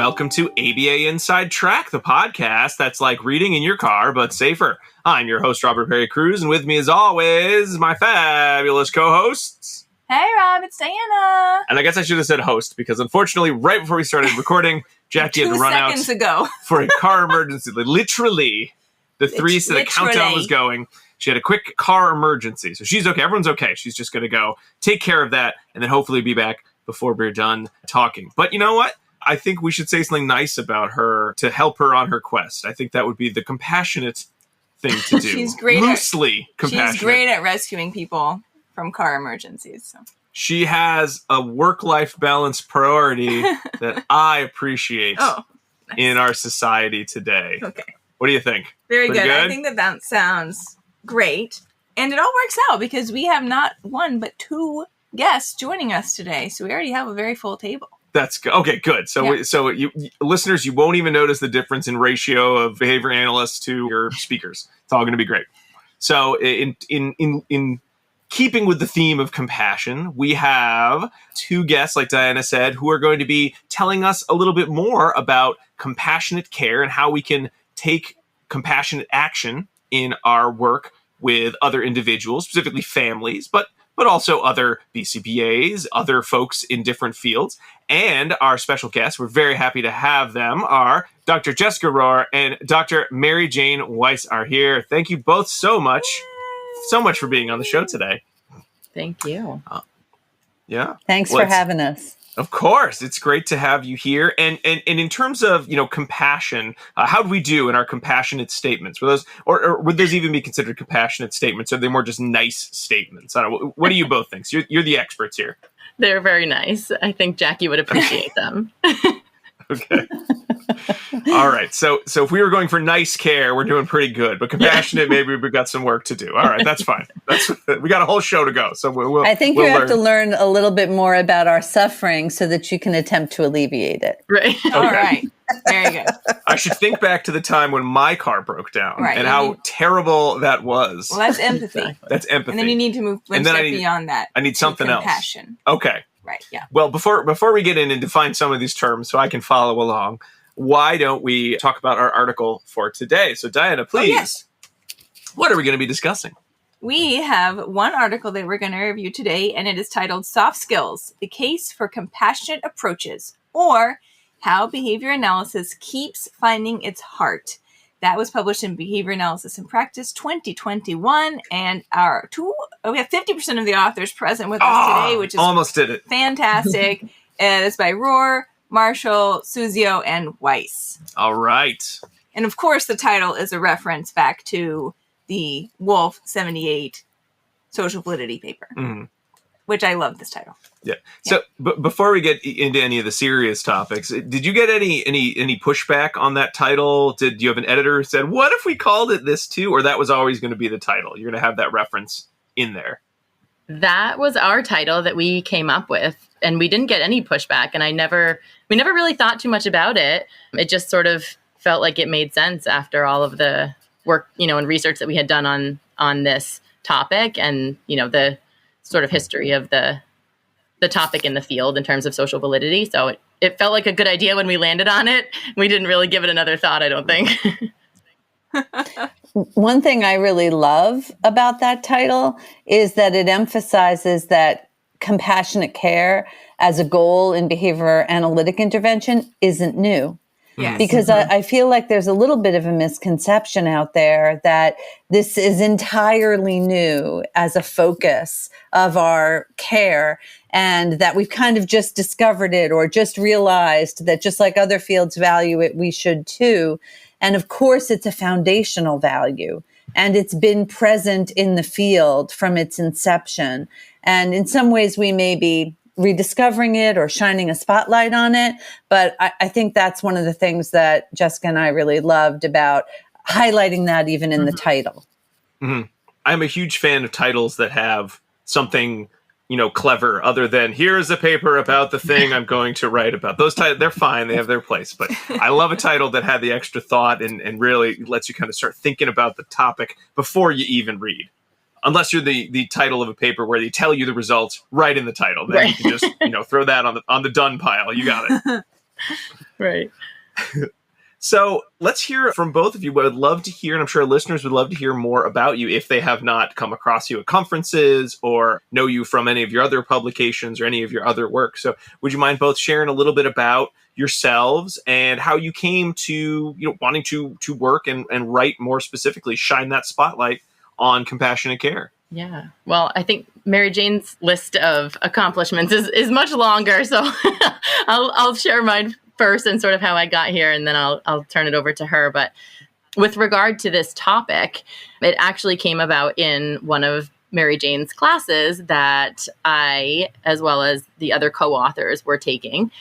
welcome to ABA Inside Track, the podcast that's like reading in your car, but safer. I'm your host, Robert Perry Cruz, and with me, as always, my fabulous co-hosts. Hey, Rob, it's Diana. And I guess I should have said host, because unfortunately, right before we started recording, Jackie had to run out for a car emergency. Literally, the countdown was going. She had a quick car emergency. So she's okay. Everyone's okay. She's just going to go take care of that and then hopefully be back before we're done talking. But you know what? I think we should say something nice about her to help her on her quest. I think that would be the compassionate thing to do. She's great. Compassionate. She's great at rescuing people from car emergencies. So. She has a work-life balance priority that I appreciate in our society today. Okay. What do you think? Very good. I think that sounds great. And it all works out because we have not one but two guests joining us today. So we already have a very full table. That's good. Okay, good. So, you listeners, you won't even notice the difference in ratio of behavior analysts to your speakers. It's all going to be great. So, in keeping with the theme of compassion, we have two guests, like Diana said, who are going to be telling us a little bit more about compassionate care and how we can take compassionate action in our work with other individuals, specifically families, but also other BCBAs, other folks in different fields. And our special guests, we're very happy to have them, are Dr. Jessica Rohrer and Dr. Mary Jane Weiss are here. Thank you both so much for being on the show today. Thank you. Thanks for having us. Of course, it's great to have you here. And in terms of compassion, how do we do in our compassionate statements? Were those, or would those even be considered compassionate statements? Or are they more just nice statements? I don't know. What do you both think? So you're the experts here. They're very nice. I think Jackie would appreciate them. Okay. All right. So if we were going for nice care, we're doing pretty good. But compassionate, maybe we've got some work to do. All right. That's fine. We got a whole show to go. So I think you have to learn a little bit more about our suffering so that you can attempt to alleviate it. Right. Okay. All right. Very good. I should think back to the time when my car broke down and how terrible that was. Well, that's empathy. Exactly. That's empathy. And then you need to move one step beyond that. I need something else. Compassion. Okay. Right, yeah. Well, before we get in and define some of these terms so I can follow along, why don't we talk about our article for today? So, Diana, please, What are we going to be discussing? We have one article that we're going to review today, and it is titled Soft Skills, the Case for Compassionate Approaches, or How Behavior Analysis Keeps Finding Its Heart. That was published in Behavior Analysis in Practice 2021, and we have 50% of the authors present with us today, which is almost did it. Fantastic. It's by Rohrer, Marshall, Suzio, and Weiss. All right. And of course, the title is a reference back to the Wolf 78 social validity paper, which I love this title. Yeah. So, but before we get into any of the serious topics, did you get any pushback on that title? Did you have an editor who said, "What if we called it this too?" Or that was always going to be the title? You're going to have that reference in there. That was our title that we came up with, and we didn't get any pushback. And we never really thought too much about it. It just sort of felt like it made sense after all of the work, and research that we had done on this topic, and the sort of history of the topic in the field in terms of social validity. So it felt like a good idea when we landed on it. We didn't really give it another thought, I don't think. One thing I really love about that title is that it emphasizes that compassionate care as a goal in behavior analytic intervention isn't new. Yes. Because I feel like there's a little bit of a misconception out there that this is entirely new as a focus of our care, and that we've kind of just discovered it or just realized that just like other fields value it, we should too. And of course, it's a foundational value, and it's been present in the field from its inception. And in some ways, we may be rediscovering it or shining a spotlight on it. But I think that's one of the things that Jessica and I really loved about highlighting that even in the title. Mm-hmm. I'm a huge fan of titles that have something, clever other than here's a paper about the thing I'm going to write about. Those titles, they're fine. They have their place. But I love a title that had the extra thought and really lets you kind of start thinking about the topic before you even read. Unless you're the title of a paper where they tell you the results right in the title. Then you can just, throw that on the done pile. You got it. Right. So let's hear from both of you. I would love to hear, and I'm sure our listeners would love to hear more about you if they have not come across you at conferences or know you from any of your other publications or any of your other work. So would you mind both sharing a little bit about yourselves and how you came to, wanting to work and write, more specifically, shine that spotlight on compassionate care? Yeah. Well, I think Mary Jane's list of accomplishments is much longer. So I'll share mine first and sort of how I got here, and then I'll turn it over to her. But with regard to this topic, it actually came about in one of Mary Jane's classes that I, as well as the other co-authors, were taking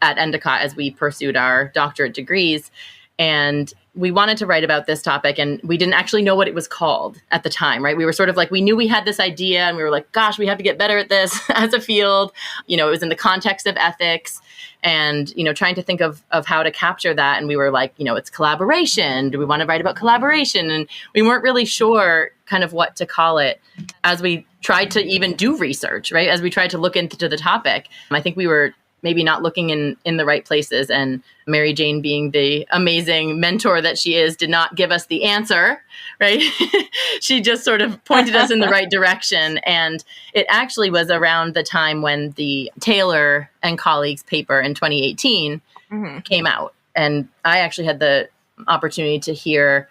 at Endicott as we pursued our doctorate degrees. And we wanted to write about this topic, and we didn't actually know what it was called at the time, right? We were sort of like, we knew we had this idea, and we were like, gosh, we have to get better at this as a field. It was in the context of ethics and, trying to think of how to capture that. And we were like, it's collaboration. Do we want to write about collaboration? And we weren't really sure kind of what to call it as we tried to even do research, right? As we tried to look into the topic. I think we were maybe not looking in the right places. And Mary Jane, being the amazing mentor that she is, did not give us the answer, right? She just sort of pointed us in the right direction. And it actually was around the time when the Taylor and colleagues paper in 2018 came out. And I actually had the opportunity to hear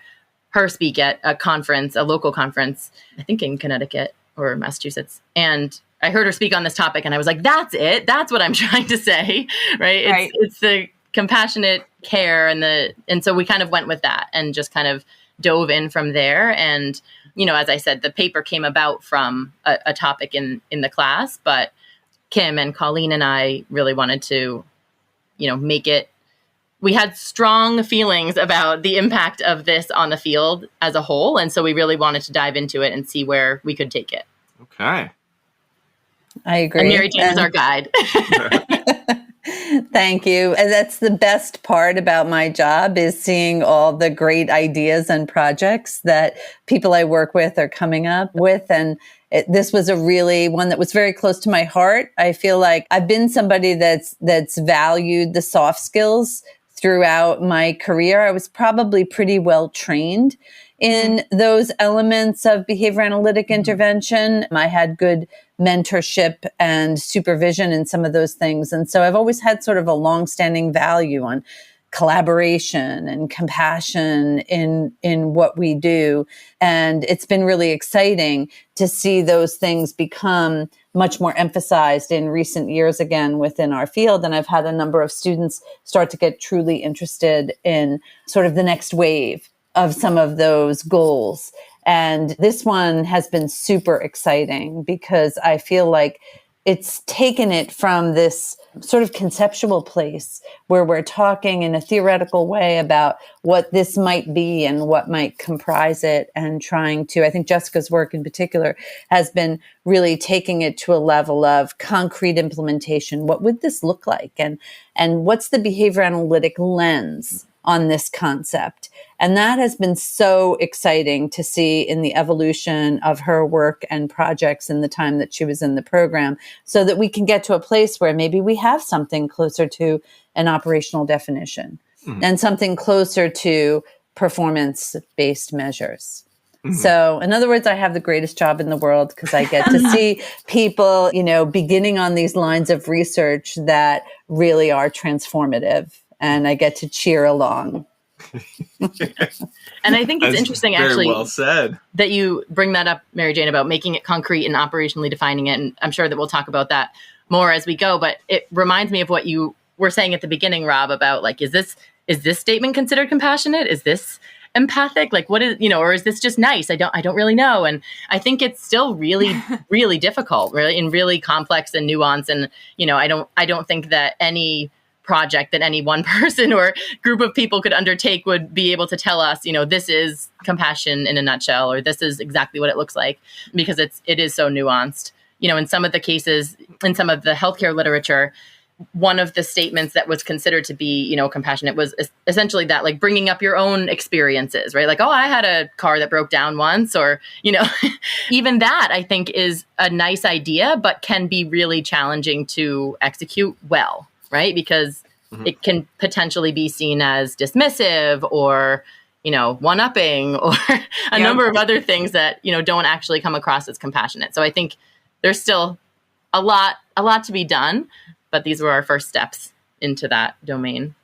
her speak at a conference, a local conference, I think in Connecticut or Massachusetts. And I heard her speak on this topic, and I was like, that's it. That's what I'm trying to say, right? It's the compassionate care, and so we kind of went with that and just kind of dove in from there. And, as I said, the paper came about from a topic in the class, but Kim and Colleen and I really wanted to, make it. We had strong feelings about the impact of this on the field as a whole, and so we really wanted to dive into it and see where we could take it. Okay. I agree. And Mary Jane is our guide. Thank you. And that's the best part about my job, is seeing all the great ideas and projects that people I work with are coming up with. And this was a really one that was very close to my heart. I feel like I've been somebody that's valued the soft skills throughout my career. I was probably pretty well trained in those elements of behavior analytic intervention. I had good mentorship and supervision in some of those things. And so I've always had sort of a longstanding value on collaboration and compassion in what we do. And it's been really exciting to see those things become much more emphasized in recent years again within our field. And I've had a number of students start to get truly interested in sort of the next wave of some of those goals. And this one has been super exciting because I feel like it's taken it from this sort of conceptual place where we're talking in a theoretical way about what this might be and what might comprise it, and trying to, I think Jessica's work in particular has been really taking it to a level of concrete implementation. What would this look like? And what's the behavior analytic lens on this concept? And that has been so exciting to see in the evolution of her work and projects in the time that she was in the program, so that we can get to a place where maybe we have something closer to an operational definition and something closer to performance-based measures. So in other words, I have the greatest job in the world because I get to see people, beginning on these lines of research that really are transformative. And I get to cheer along. And I think it's interesting, actually, very well said, that you bring that up, Mary Jane, about making it concrete and operationally defining it. And I'm sure that we'll talk about that more as we go. But it reminds me of what you were saying at the beginning, Rob, about like, is this statement considered compassionate? Is this empathic? Like, what is, or is this just nice? I don't really know. And I think it's still really, really difficult, really, and really complex and nuanced. And, I don't think that any project that any one person or group of people could undertake would be able to tell us, this is compassion in a nutshell, or this is exactly what it looks like, because it is so nuanced. In some of the cases, in some of the healthcare literature, one of the statements that was considered to be, compassionate was essentially that, like, bringing up your own experiences, right? Like, oh, I had a car that broke down once, or, even that I think is a nice idea, but can be really challenging to execute well. Right? Because it can potentially be seen as dismissive or, one-upping or a number of other things that, don't actually come across as compassionate. So I think there's still a lot to be done, but these were our first steps into that domain.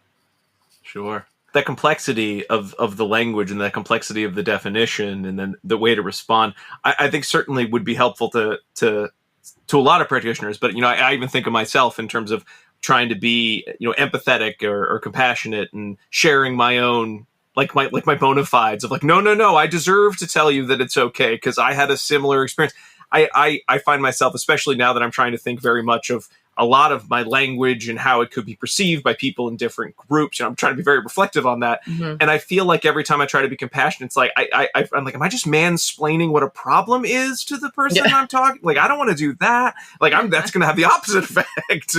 Sure. That complexity of the language and that complexity of the definition and then the way to respond, I think certainly would be helpful to a lot of practitioners. But, I even think of myself in terms of trying to be, empathetic or compassionate and sharing my own, like my bona fides of no, I deserve to tell you that it's okay because I had a similar experience. I find myself, especially now that I'm trying to think very much of a lot of my language and how it could be perceived by people in different groups. I'm trying to be very reflective on that. Mm-hmm. And I feel like every time I try to be compassionate, it's like, I'm like, am I just mansplaining what a problem is to the person I'm talking? Like, I don't want to do that. Like, that's going to have the opposite effect,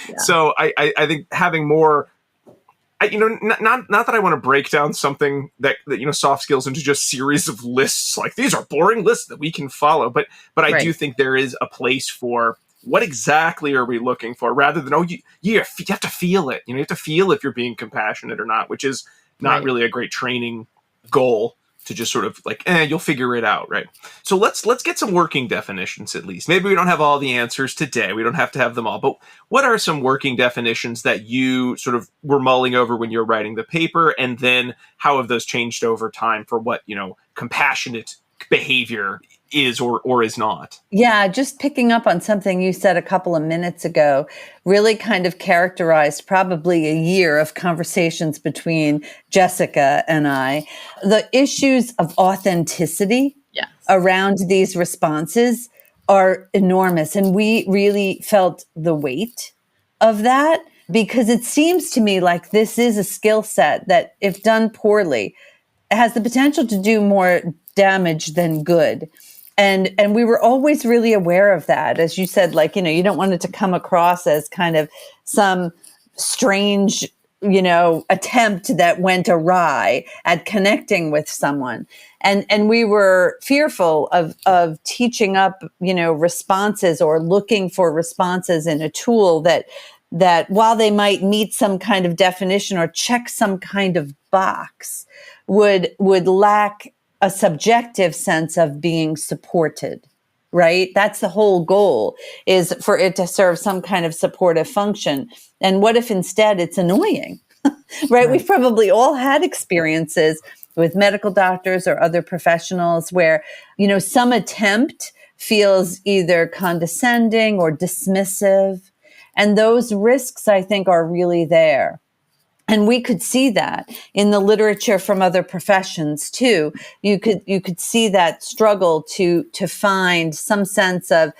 Yeah. So I think having more, not that I want to break down something that soft skills into just series of lists. Like, these are boring lists that we can follow. But I do think there is a place for what exactly are we looking for, rather than, you have to feel it. You have to feel if you're being compassionate or not, which is not really a great training goal to just sort of like, you'll figure it out, right? So let's get some working definitions at least. Maybe we don't have all the answers today. We don't have to have them all. But what are some working definitions that you sort of were mulling over when you were writing the paper? And then how have those changed over time for what, compassionate behavior is or is not? Yeah, just picking up on something you said a couple of minutes ago, really kind of characterized probably a year of conversations between Jessica and I. The issues of authenticity around these responses are enormous. And we really felt the weight of that because it seems to me like this is a skill set that, if done poorly, has the potential to do more damage than good. And we were always really aware of that. As you said, like, you don't want it to come across as kind of some strange, attempt that went awry at connecting with someone. And we were fearful of teaching up, responses or looking for responses in a tool that while they might meet some kind of definition or check some kind of box, would lack a subjective sense of being supported, right? That's the whole goal, is for it to serve some kind of supportive function. And what if instead it's annoying, right? We've probably all had experiences with medical doctors or other professionals where, some attempt feels either condescending or dismissive. And those risks, I think, are really there. And we could see that in the literature from other professions too. You could see that struggle to find some sense of,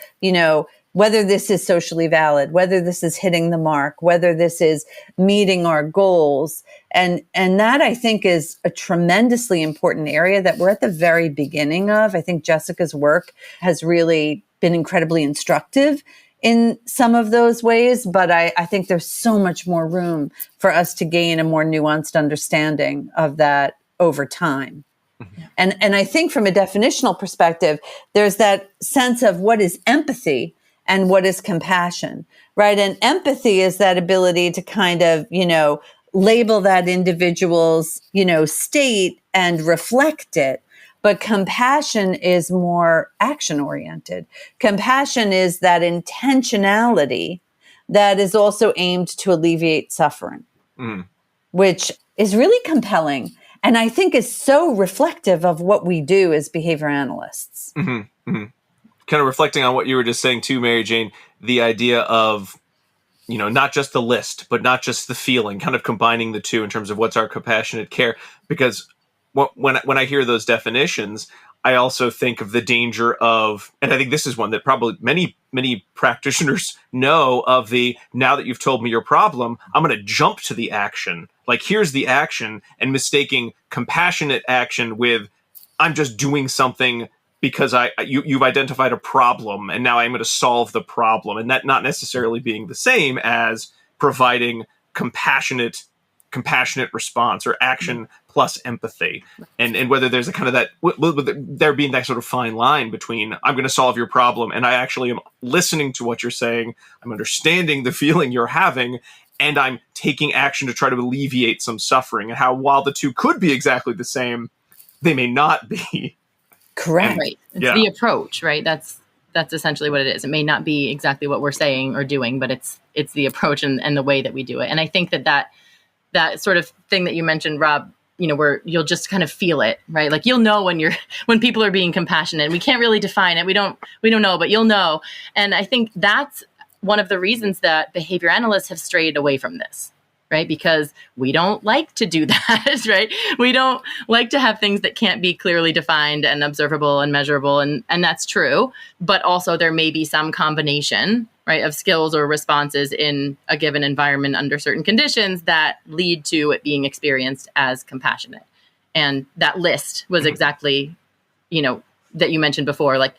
whether this is socially valid, whether this is hitting the mark, whether this is meeting our goals. And that, I think, is a tremendously important area that we're at the very beginning of. I think Jessica's work has really been incredibly instructive in some of those ways, but I think there's so much more room for us to gain a more nuanced understanding of that over time. Mm-hmm. And I think from a definitional perspective, there's that sense of what is empathy and what is compassion, right? And empathy is that ability to kind of, label that individual's, state and reflect it. But compassion is more action-oriented. Compassion is that intentionality that is also aimed to alleviate suffering, which is really compelling. And I think is so reflective of what we do as behavior analysts. Mm-hmm. Mm-hmm. Kind of reflecting on what you were just saying too, Mary Jane, the idea of, not just the list, but not just the feeling, kind of combining the two in terms of what's our compassionate care. Because when I hear those definitions, I also think of the danger of, and I think this is one that probably many practitioners know of, now that you've told me your problem, I'm going to jump to the action. Like, here's the action, and mistaking compassionate action with, I'm just doing something because you've identified a problem and now I'm going to solve the problem. And that not necessarily being the same as providing compassionate response or action plus empathy, and whether there's a kind of that, there being that sort of fine line between I'm going to solve your problem and I actually am listening to what you're saying, I'm understanding the feeling you're having, and I'm taking action to try to alleviate some suffering, and how while the two could be exactly the same, they may not be. Correct. Right. It's the approach, right? That's essentially what it is. It may not be exactly what we're saying or doing, but it's the approach and the way that we do it. And I think that sort of thing that you mentioned, Rob, where you'll just kind of feel it, right? Like you'll know when people are being compassionate. We can't really define it. We don't know, but you'll know. And I think that's one of the reasons that behavior analysts have strayed away from this, right? Because we don't like to do that, right? We don't like to have things that can't be clearly defined and observable and measurable. And that's true. But also there may be some combination, right, of skills or responses in a given environment under certain conditions that lead to it being experienced as compassionate. And that list was exactly, that you mentioned before, like,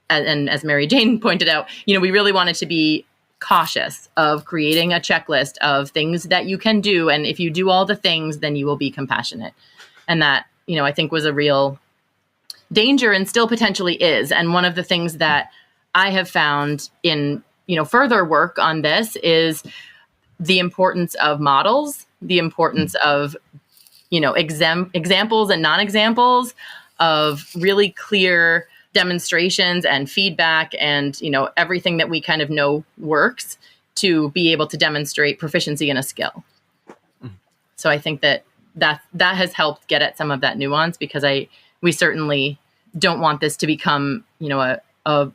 and as Mary Jane pointed out, we really wanted to be cautious of creating a checklist of things that you can do. And if you do all the things, then you will be compassionate. And that, I think was a real danger and still potentially is. And one of the things that I have found in, further work on this is the importance of models, the importance of, examples and non-examples, of really clear demonstrations and feedback and, everything that we kind of know works to be able to demonstrate proficiency in a skill. So I think that has helped get at some of that nuance, because we certainly don't want this to become, a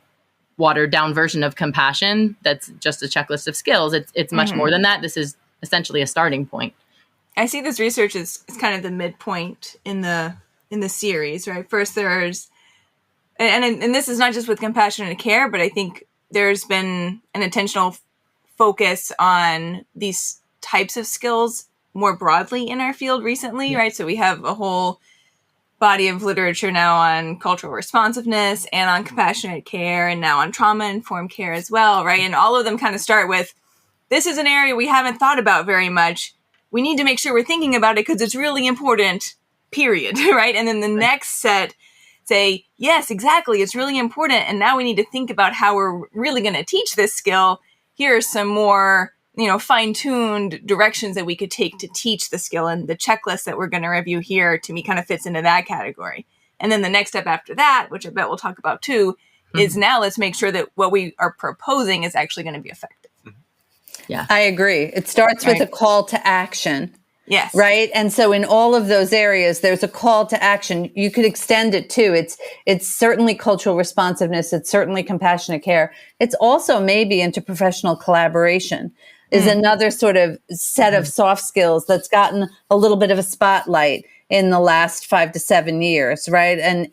watered down version of compassion that's just a checklist of skills. It's much more than that. This is essentially a starting point. I see this research as kind of the midpoint in the series, right? First there's and this is not just with compassionate care, but I think there's been an intentional focus on these types of skills more broadly in our field recently, right? So we have a whole body of literature now on cultural responsiveness and on compassionate care, and now on trauma-informed care as well, right? And all of them kind of start with, this is an area we haven't thought about very much. We need to make sure we're thinking about it because it's really important, period, right? And then the next set say, yes, exactly, it's really important. And now we need to think about how we're really going to teach this skill. Here are some more, fine-tuned directions that we could take to teach the skill. And the checklist that we're going to review here, to me, kind of fits into that category. And then the next step after that, which I bet we'll talk about too, is now let's make sure that what we are proposing is actually going to be effective. Yeah, I agree. It starts with a call to action. Yes. Right. And so in all of those areas, there's a call to action. You could extend it too. It's certainly cultural responsiveness. It's certainly compassionate care. It's also maybe interprofessional collaboration is another sort of set of soft skills that's gotten a little bit of a spotlight in the last 5 to 7 years. Right. And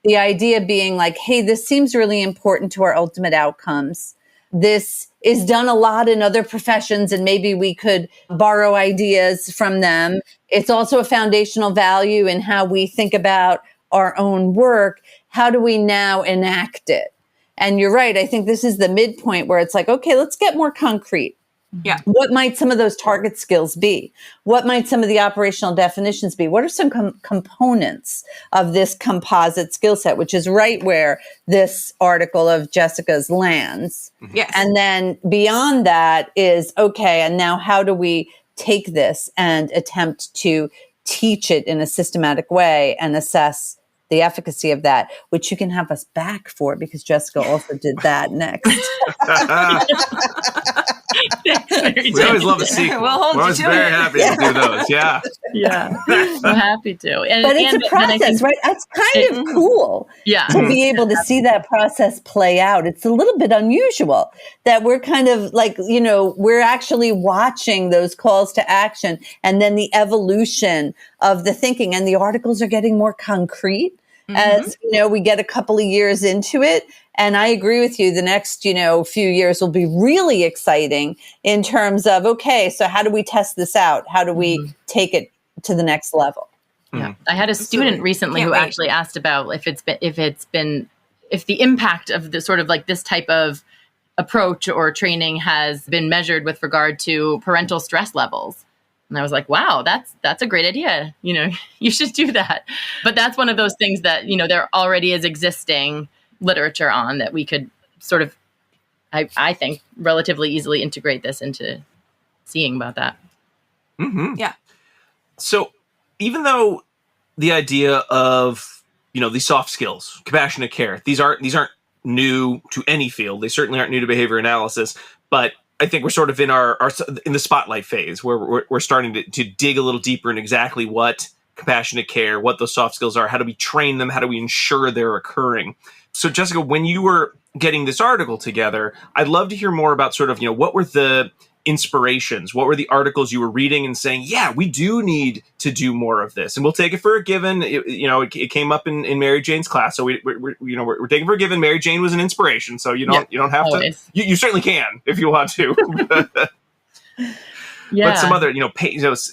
the idea being like, hey, this seems really important to our ultimate outcomes. This is done a lot in other professions, and maybe we could borrow ideas from them. It's also a foundational value in how we think about our own work. How do we now enact it? And you're right. I think this is the midpoint where it's like, okay, let's get more concrete. Yeah. What might some of those target skills be? What might some of the operational definitions be? What are some components of this composite skill set, which is right where this article of Jessica's lands? Yes. And then beyond that is, okay, and now how do we take this and attempt to teach it in a systematic way and assess the efficacy of that, which you can have us back for, because Jessica also did that next. We always love a sequel. We're always very happy to do those. Yeah. Yeah. I'm happy to. But it's a process, right? That's kind of cool to be able to see that process play out. It's a little bit unusual that we're kind of like, we're actually watching those calls to action and then the evolution of the thinking, and the articles are getting more concrete as, we get a couple of years into it. And I agree with you. The next, few years will be really exciting in terms of, okay, so how do we test this out? How do we take it to the next level? Yeah. I had a student recently who actually asked about if the impact of the sort of like this type of approach or training has been measured with regard to parental stress levels. And I was like, wow, that's a great idea. You should do that. But that's one of those things that, there already is existing literature on that we could sort of, I think, relatively easily integrate this into seeing about that. Mm-hmm. Yeah. So even though the idea of, these soft skills, compassionate care, these aren't new to any field. They certainly aren't new to behavior analysis, but I think we're sort of in in the spotlight phase where we're starting to dig a little deeper in exactly what compassionate care, what those soft skills are, how do we train them, how do we ensure they're occurring. So Jessica, when you were getting this article together, I'd love to hear more about sort of, what were the inspirations? What were the articles you were reading and saying, yeah, we do need to do more of this? And we'll take it for a given. It came up in Mary Jane's class. So we're taking for a given Mary Jane was an inspiration. So you don't have always. to, you certainly can if you want to. Yeah. But some other,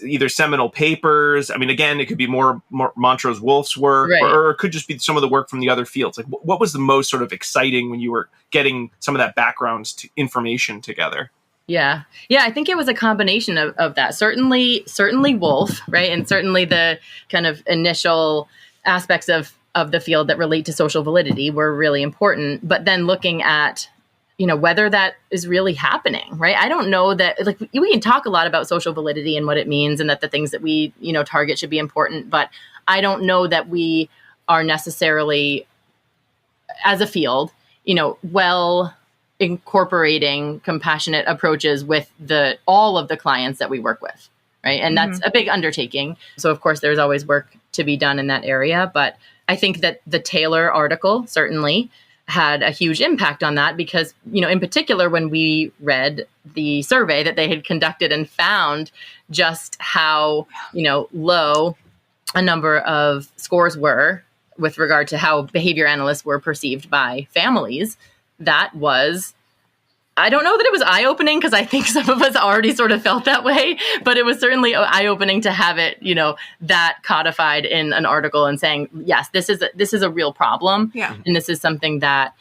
either seminal papers. I mean, again, it could be more Montrose Wolf's work, Right. or it could just be some of the work from the other fields. Like, what was the most sort of exciting when you were getting some of that background information together? Yeah. I think it was a combination of that. Certainly Wolf, right? And certainly the kind of initial aspects of the field that relate to social validity were really important. But then looking at, whether that is really happening, right? I don't know that, like, we can talk a lot about social validity and what it means and that the things that we, target should be important. But I don't know that we are necessarily, as a field, well incorporating compassionate approaches with all of the clients that we work with, right? And that's a big undertaking. So of course, there's always work to be done in that area. But I think that the Taylor article certainly had a huge impact on that because, in particular, when we read the survey that they had conducted and found just how, low a number of scores were with regard to how behavior analysts were perceived by families, that was, I don't know that it was eye-opening because I think some of us already sort of felt that way, but it was certainly eye-opening to have it, that codified in an article and saying, yes, this is a real problem. Yeah. And this is something that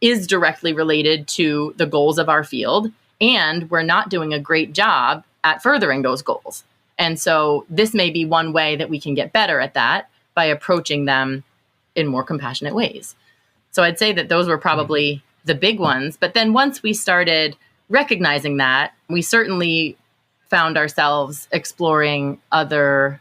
is directly related to the goals of our field. And we're not doing a great job at furthering those goals. And so this may be one way that we can get better at that by approaching them in more compassionate ways. So I'd say that those were probably the big ones. But then once we started recognizing that, we certainly found ourselves exploring other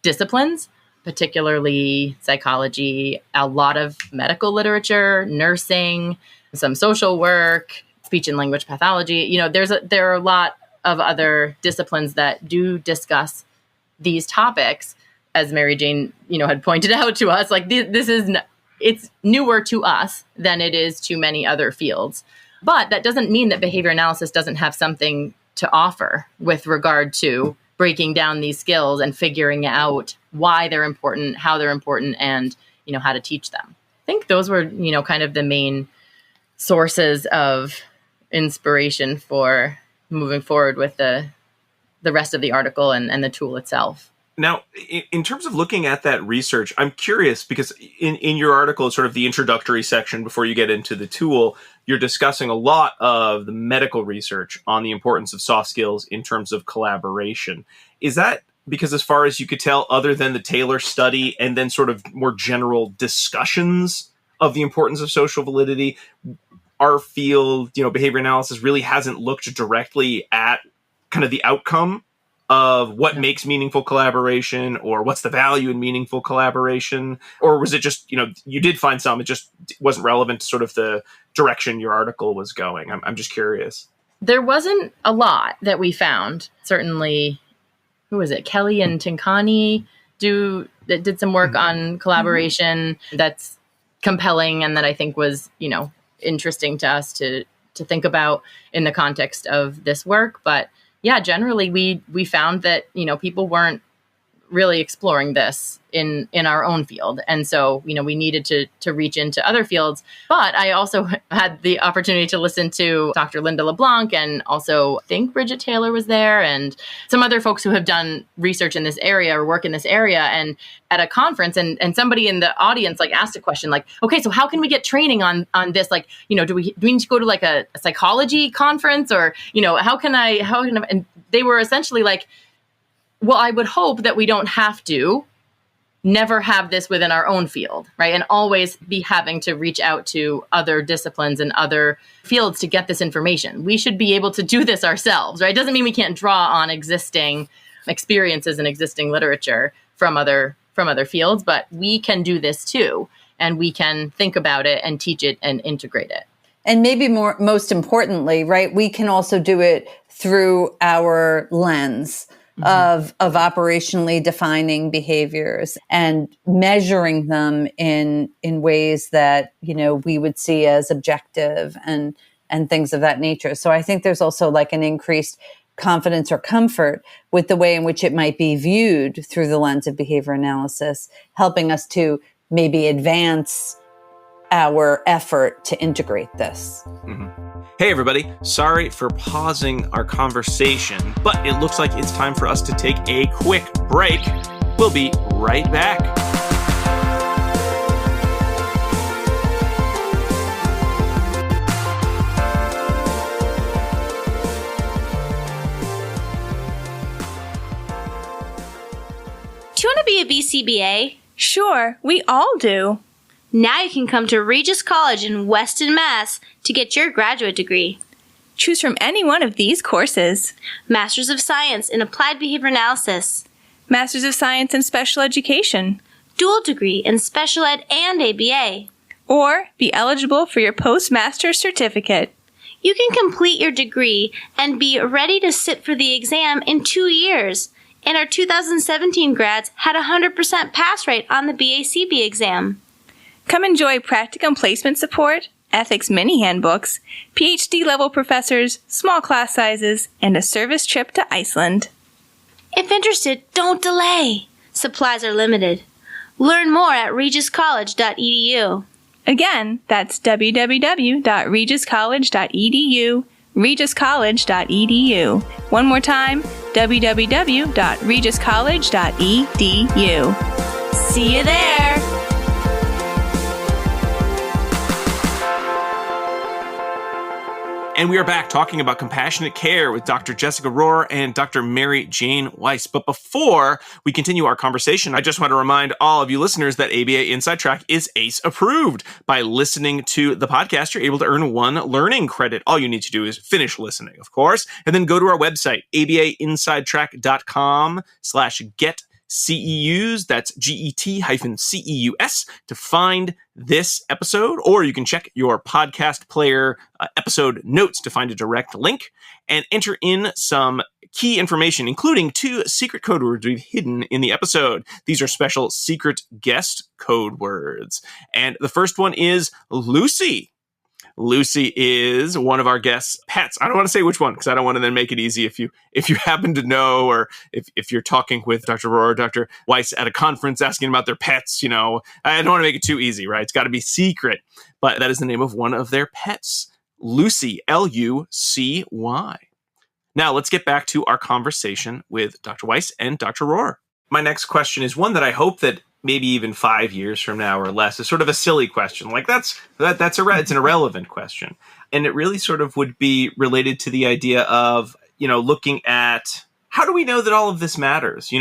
disciplines, particularly psychology, a lot of medical literature, nursing, some social work, speech and language pathology. There are a lot of other disciplines that do discuss these topics, as Mary Jane, had pointed out to us. Like it's newer to us than it is to many other fields. But that doesn't mean that behavior analysis doesn't have something to offer with regard to breaking down these skills and figuring out why they're important, how they're important, and, how to teach them. I think those were, kind of the main sources of inspiration for moving forward with the rest of the article and the tool itself. Now, in terms of looking at that research, I'm curious because in your article, sort of the introductory section before you get into the tool, you're discussing a lot of the medical research on the importance of soft skills in terms of collaboration. Is that because, as far as you could tell, other than the Taylor study and then sort of more general discussions of the importance of social validity, our field, behavior analysis really hasn't looked directly at kind of the outcome of what makes meaningful collaboration, or what's the value in meaningful collaboration? Or was it just, you did find some, it just wasn't relevant to sort of the direction your article was going? I'm just curious. There wasn't a lot that we found. Certainly, who was it? Kelly and Tinkani that did some work on collaboration that's compelling and that I think was, interesting to us to think about in the context of this work. But yeah, generally we found that, people weren't really exploring this in our own field. And so, we needed to reach into other fields. But I also had the opportunity to listen to Dr. Linda LeBlanc, and also I think Bridget Taylor was there, and some other folks who have done research in this area or work in this area. And at a conference, and somebody in the audience asked a question okay, so how can we get training on this? Do we need to go to a psychology conference, or, how can I, and they were essentially well, I would hope that we don't have to never have this within our own field, right? And always be having to reach out to other disciplines and other fields to get this information. We should be able to do this ourselves, right? It doesn't mean we can't draw on existing experiences and existing literature from other fields, but we can do this too. And we can think about it and teach it and integrate it. And maybe most importantly, right, we can also do it through our lens of operationally defining behaviors and measuring them in ways that, we would see as objective and things of that nature. So I think there's also like an increased confidence or comfort with the way in which it might be viewed through the lens of behavior analysis, helping us to maybe advance our effort to integrate this. Hey, everybody. Sorry for pausing our conversation, but it looks like it's time for us to take a quick break. We'll be right back. Do you want to be a BCBA? Sure, we all do. Now you can come to Regis College in Weston, Mass. to get your graduate degree. Choose from any one of these courses. Masters of Science in Applied Behavior Analysis. Masters of Science in Special Education. Dual degree in Special Ed and ABA. Or be eligible for your postmaster's certificate. You can complete your degree and be ready to sit for the exam in 2 years. And our 2017 grads had a 100% pass rate on the BACB exam. Come enjoy practicum placement support, ethics mini handbooks, PhD level professors, small class sizes, and a service trip to Iceland. If interested, don't delay. Supplies are limited. Learn more at regiscollege.edu. Again, that's www.regiscollege.edu, regiscollege.edu. One more time, www.regiscollege.edu. See you there! And we are back talking about compassionate care with Dr. Jessica Rohrer and Dr. Mary Jane Weiss. But before we continue our conversation, I just want to remind all of you listeners that ABA Inside Track is ACE approved. By listening to the podcast, you're able to earn 1 learning credit. All you need to do is finish listening, of course, and then go to our website, abainsidetrack.com/get CEUs, that's GET-CEUS, to find this episode, or you can check your podcast player episode notes to find a direct link and enter in some key information, including 2 secret code words we've hidden in the episode. These are special secret guest code words. And the first one is Lucy. Lucy is one of our guests' pets. I don't want to say which one because I don't want to then make it easy if you happen to know, or if you're talking with Dr. Rohrer or Dr. Weiss at a conference asking about their pets, I don't want to make it too easy, right? It's got to be secret. But that is the name of one of their pets, Lucy, Lucy. Now let's get back to our conversation with Dr. Weiss and Dr. Rohrer. My next question is one that I hope that maybe even 5 years from now or less is sort of a silly question. Like it's an irrelevant question. And it really sort of would be related to the idea of, looking at how do we know that all of this matters?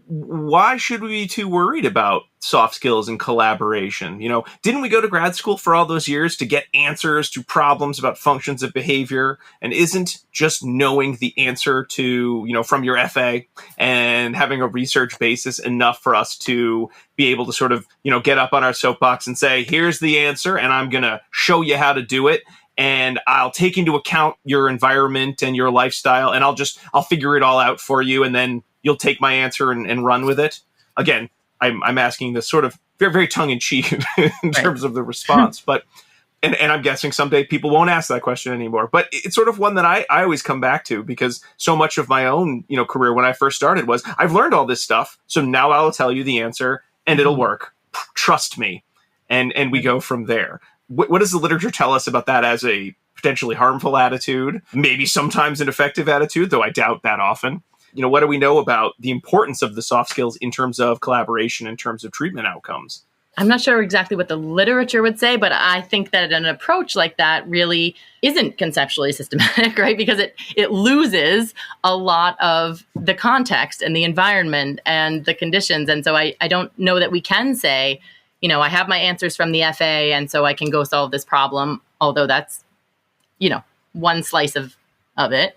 Why should we be too worried about soft skills and collaboration? Didn't we go to grad school for all those years to get answers to problems about functions of behavior? And isn't just knowing the answer to, from your FA and having a research basis enough for us to be able to sort of, get up on our soapbox and say, here's the answer, and I'm going to show you how to do it. And I'll take into account your environment and your lifestyle, and I'll figure it all out for you. And then you'll take my answer and run with it. Again, I'm asking this sort of very, very tongue-in-cheek in terms of the response, but and I'm guessing someday people won't ask that question anymore. But it's sort of one that I always come back to, because so much of my own career when I first started was I've learned all this stuff, so now I'll tell you the answer and it'll work. Trust me, and we go from there. What does the literature tell us about that as a potentially harmful attitude? Maybe sometimes an effective attitude, though I doubt that often. What do we know about the importance of the soft skills in terms of collaboration, in terms of treatment outcomes? I'm not sure exactly what the literature would say, but I think that an approach like that really isn't conceptually systematic, right? Because it loses a lot of the context and the environment and the conditions. And so I don't know that we can say, I have my answers from the FA, and so I can go solve this problem, although that's, one slice of it.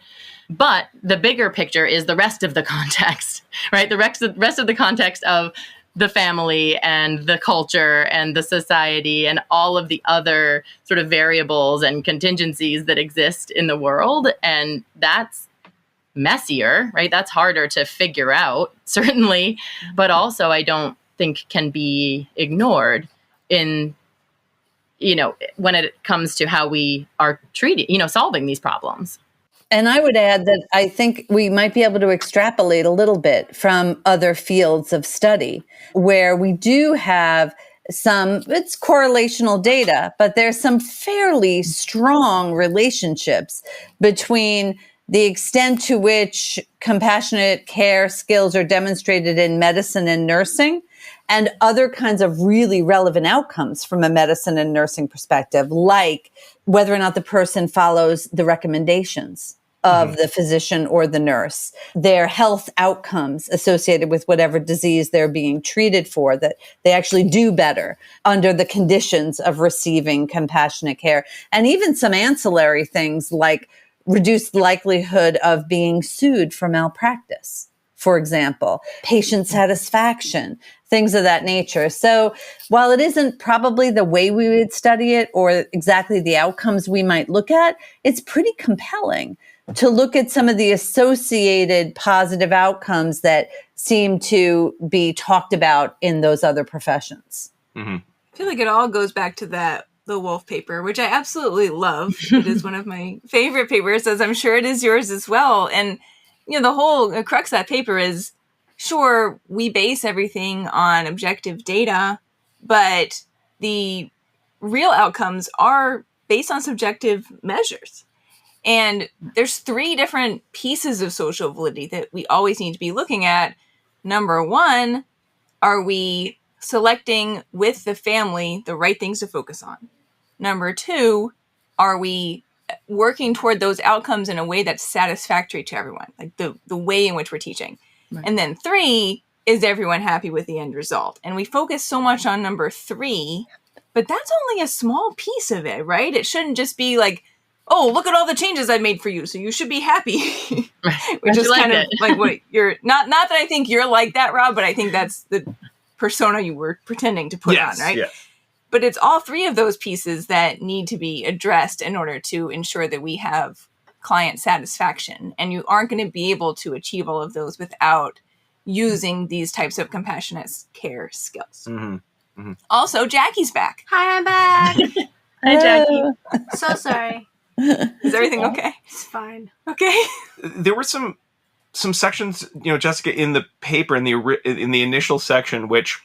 But the bigger picture is the rest of the context, right? The rest of the context of the family and the culture and the society and all of the other sort of variables and contingencies that exist in the world. And that's messier, right? That's harder to figure out, certainly, but also I don't think can be ignored in, when it comes to how we are treating, solving these problems. And I would add that I think we might be able to extrapolate a little bit from other fields of study where we do have it's correlational data, but there's some fairly strong relationships between the extent to which compassionate care skills are demonstrated in medicine and nursing and other kinds of really relevant outcomes from a medicine and nursing perspective, like whether or not the person follows the recommendations of the physician or the nurse, their health outcomes associated with whatever disease they're being treated for, that they actually do better under the conditions of receiving compassionate care. And even some ancillary things like reduced likelihood of being sued for malpractice, for example, patient satisfaction, things of that nature. So while it isn't probably the way we would study it or exactly the outcomes we might look at, it's pretty compelling to look at some of the associated positive outcomes that seem to be talked about in those other professions. I feel like it all goes back to the Wolf paper, which I absolutely love. It is one of my favorite papers, as I'm sure it is yours as well. And, the whole crux of that paper is, sure, we base everything on objective data, but the real outcomes are based on subjective measures. And there's 3 different pieces of social validity that we always need to be looking at. Number 1, are we selecting with the family the right things to focus on? Number 2, are we working toward those outcomes in a way that's satisfactory to everyone, like the way in which we're teaching? Right. And then 3, is everyone happy with the end result? And we focus so much on number 3, but that's only a small piece of it, right? It shouldn't just be like, oh, look at all the changes I made for you, so you should be happy. Which is kind of like what you're, not that I think you're like that, Rob, but I think that's the persona you were pretending to put on, right? Yes. But it's all 3 of those pieces that need to be addressed in order to ensure that we have client satisfaction. And you aren't going to be able to achieve all of those without using these types of compassionate care skills. Also, Jackie's back. Hi, I'm back. Hi, Jackie. So sorry. Is everything okay? It's fine. Okay. There were some sections, Jessica, in the paper in the initial section, which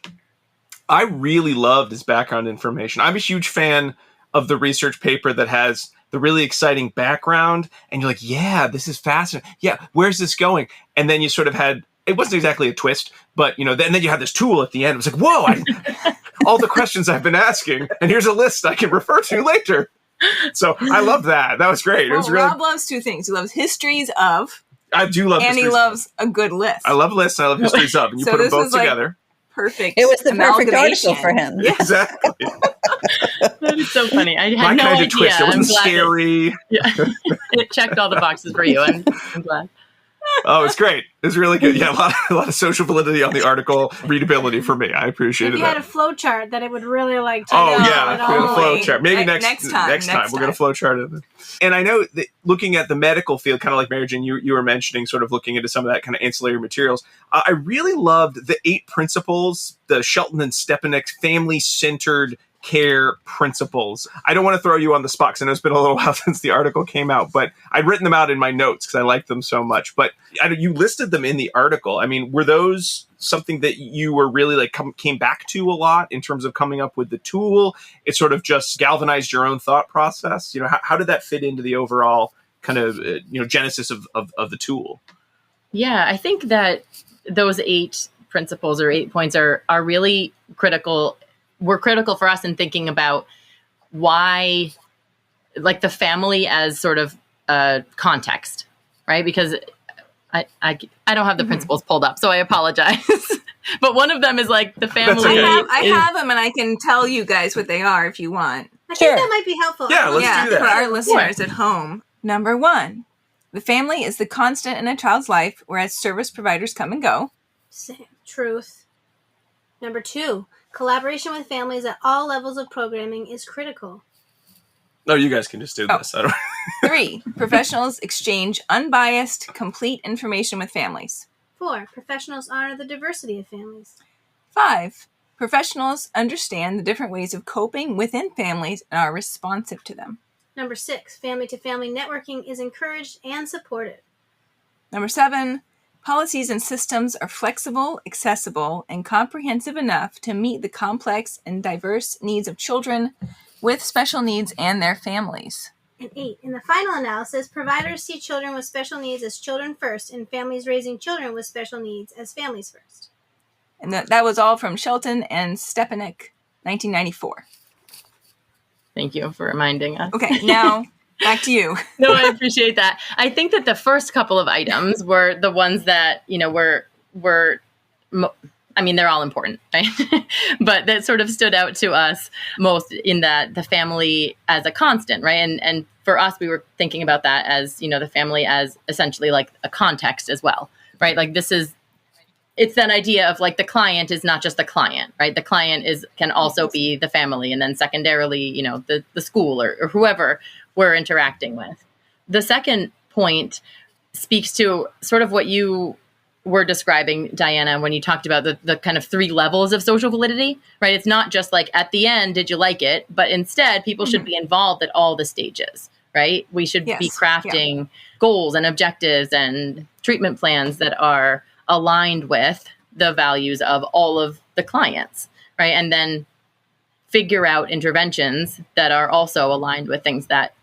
I really loved as background information. I'm a huge fan of the research paper that has the really exciting background, and you're like, yeah, this is fascinating. Yeah, where's this going? And then you sort of had, it wasn't exactly a twist, but then you had this tool at the end. It was like, whoa, all the questions I've been asking, and here's a list I can refer to later. So I love that. That was great. Well, it was really... Rob loves 2 things. He loves histories of. I do love and he loves a good list. I love lists. I love histories of. And you put them both together. Perfect. It was the perfect article for him. Yeah. Exactly. That is so funny. I had My no kind idea. of twist. It wasn't scary. It checked all the boxes for you. I'm glad. Oh, it's great. It's really good. Yeah, a lot of social validity on the article. Readability for me. I appreciated that. If you had a flow chart that it would really like to know. Oh, yeah. We had a flow chart. Maybe next time. We're going to flow chart it. And I know that looking at the medical field, kind of like Mary Jane, you were mentioning, sort of looking into some of that kind of ancillary materials. I really loved the 8 principles, the Shelton and Stepanek family-centered care principles. I don't want to throw you on the spot because I know it's been a little while since the article came out, but I'd written them out in my notes because I liked them so much. But you listed them in the article. I mean, were those something that you were really came back to a lot in terms of coming up with the tool? It sort of just galvanized your own thought process. How did that fit into the overall kind of genesis of the tool? Yeah, I think that those 8 principles or 8 points are really critical were critical for us in thinking about why, like, the family as sort of context, right? Because I don't have the principles pulled up, so I apologize. But one of them is like the family. Okay. I have them, and I can tell you guys what they are if you want. I think that might be helpful. Yeah, let's do that. For our listeners at home. Number 1, the family is the constant in a child's life, whereas service providers come and go. Same. Truth. Number 2, collaboration with families at all levels of programming is critical. No, you guys can just do this. I don't. 3, professionals exchange unbiased, complete information with families. 4, professionals honor the diversity of families. 5, professionals understand the different ways of coping within families and are responsive to them. Number 6, family-to-family networking is encouraged and supported. Number 7, policies and systems are flexible, accessible, and comprehensive enough to meet the complex and diverse needs of children with special needs and their families. And 8, in the final analysis, providers see children with special needs as children first and families raising children with special needs as families first. And that was all from Shelton and Stepanek, 1994. Thank you for reminding us. Okay, now back to you. No, I appreciate that. I think that the first couple of items were the ones that, they're all important, right? But that sort of stood out to us most in that the family as a constant, right? And for us, we were thinking about that as, the family as essentially like a context as well, right? Like it's that idea of like the client is not just the client, right? The client can also be the family, and then secondarily, the school or whoever we're interacting with. The second point speaks to sort of what you were describing, Diana, when you talked about the kind of 3 levels of social validity, right? It's not just like at the end, did you like it? But instead, people should be involved at all the stages, right? We should be crafting goals and objectives and treatment plans that are aligned with the values of all of the clients, right? And then figure out interventions that are also aligned with things that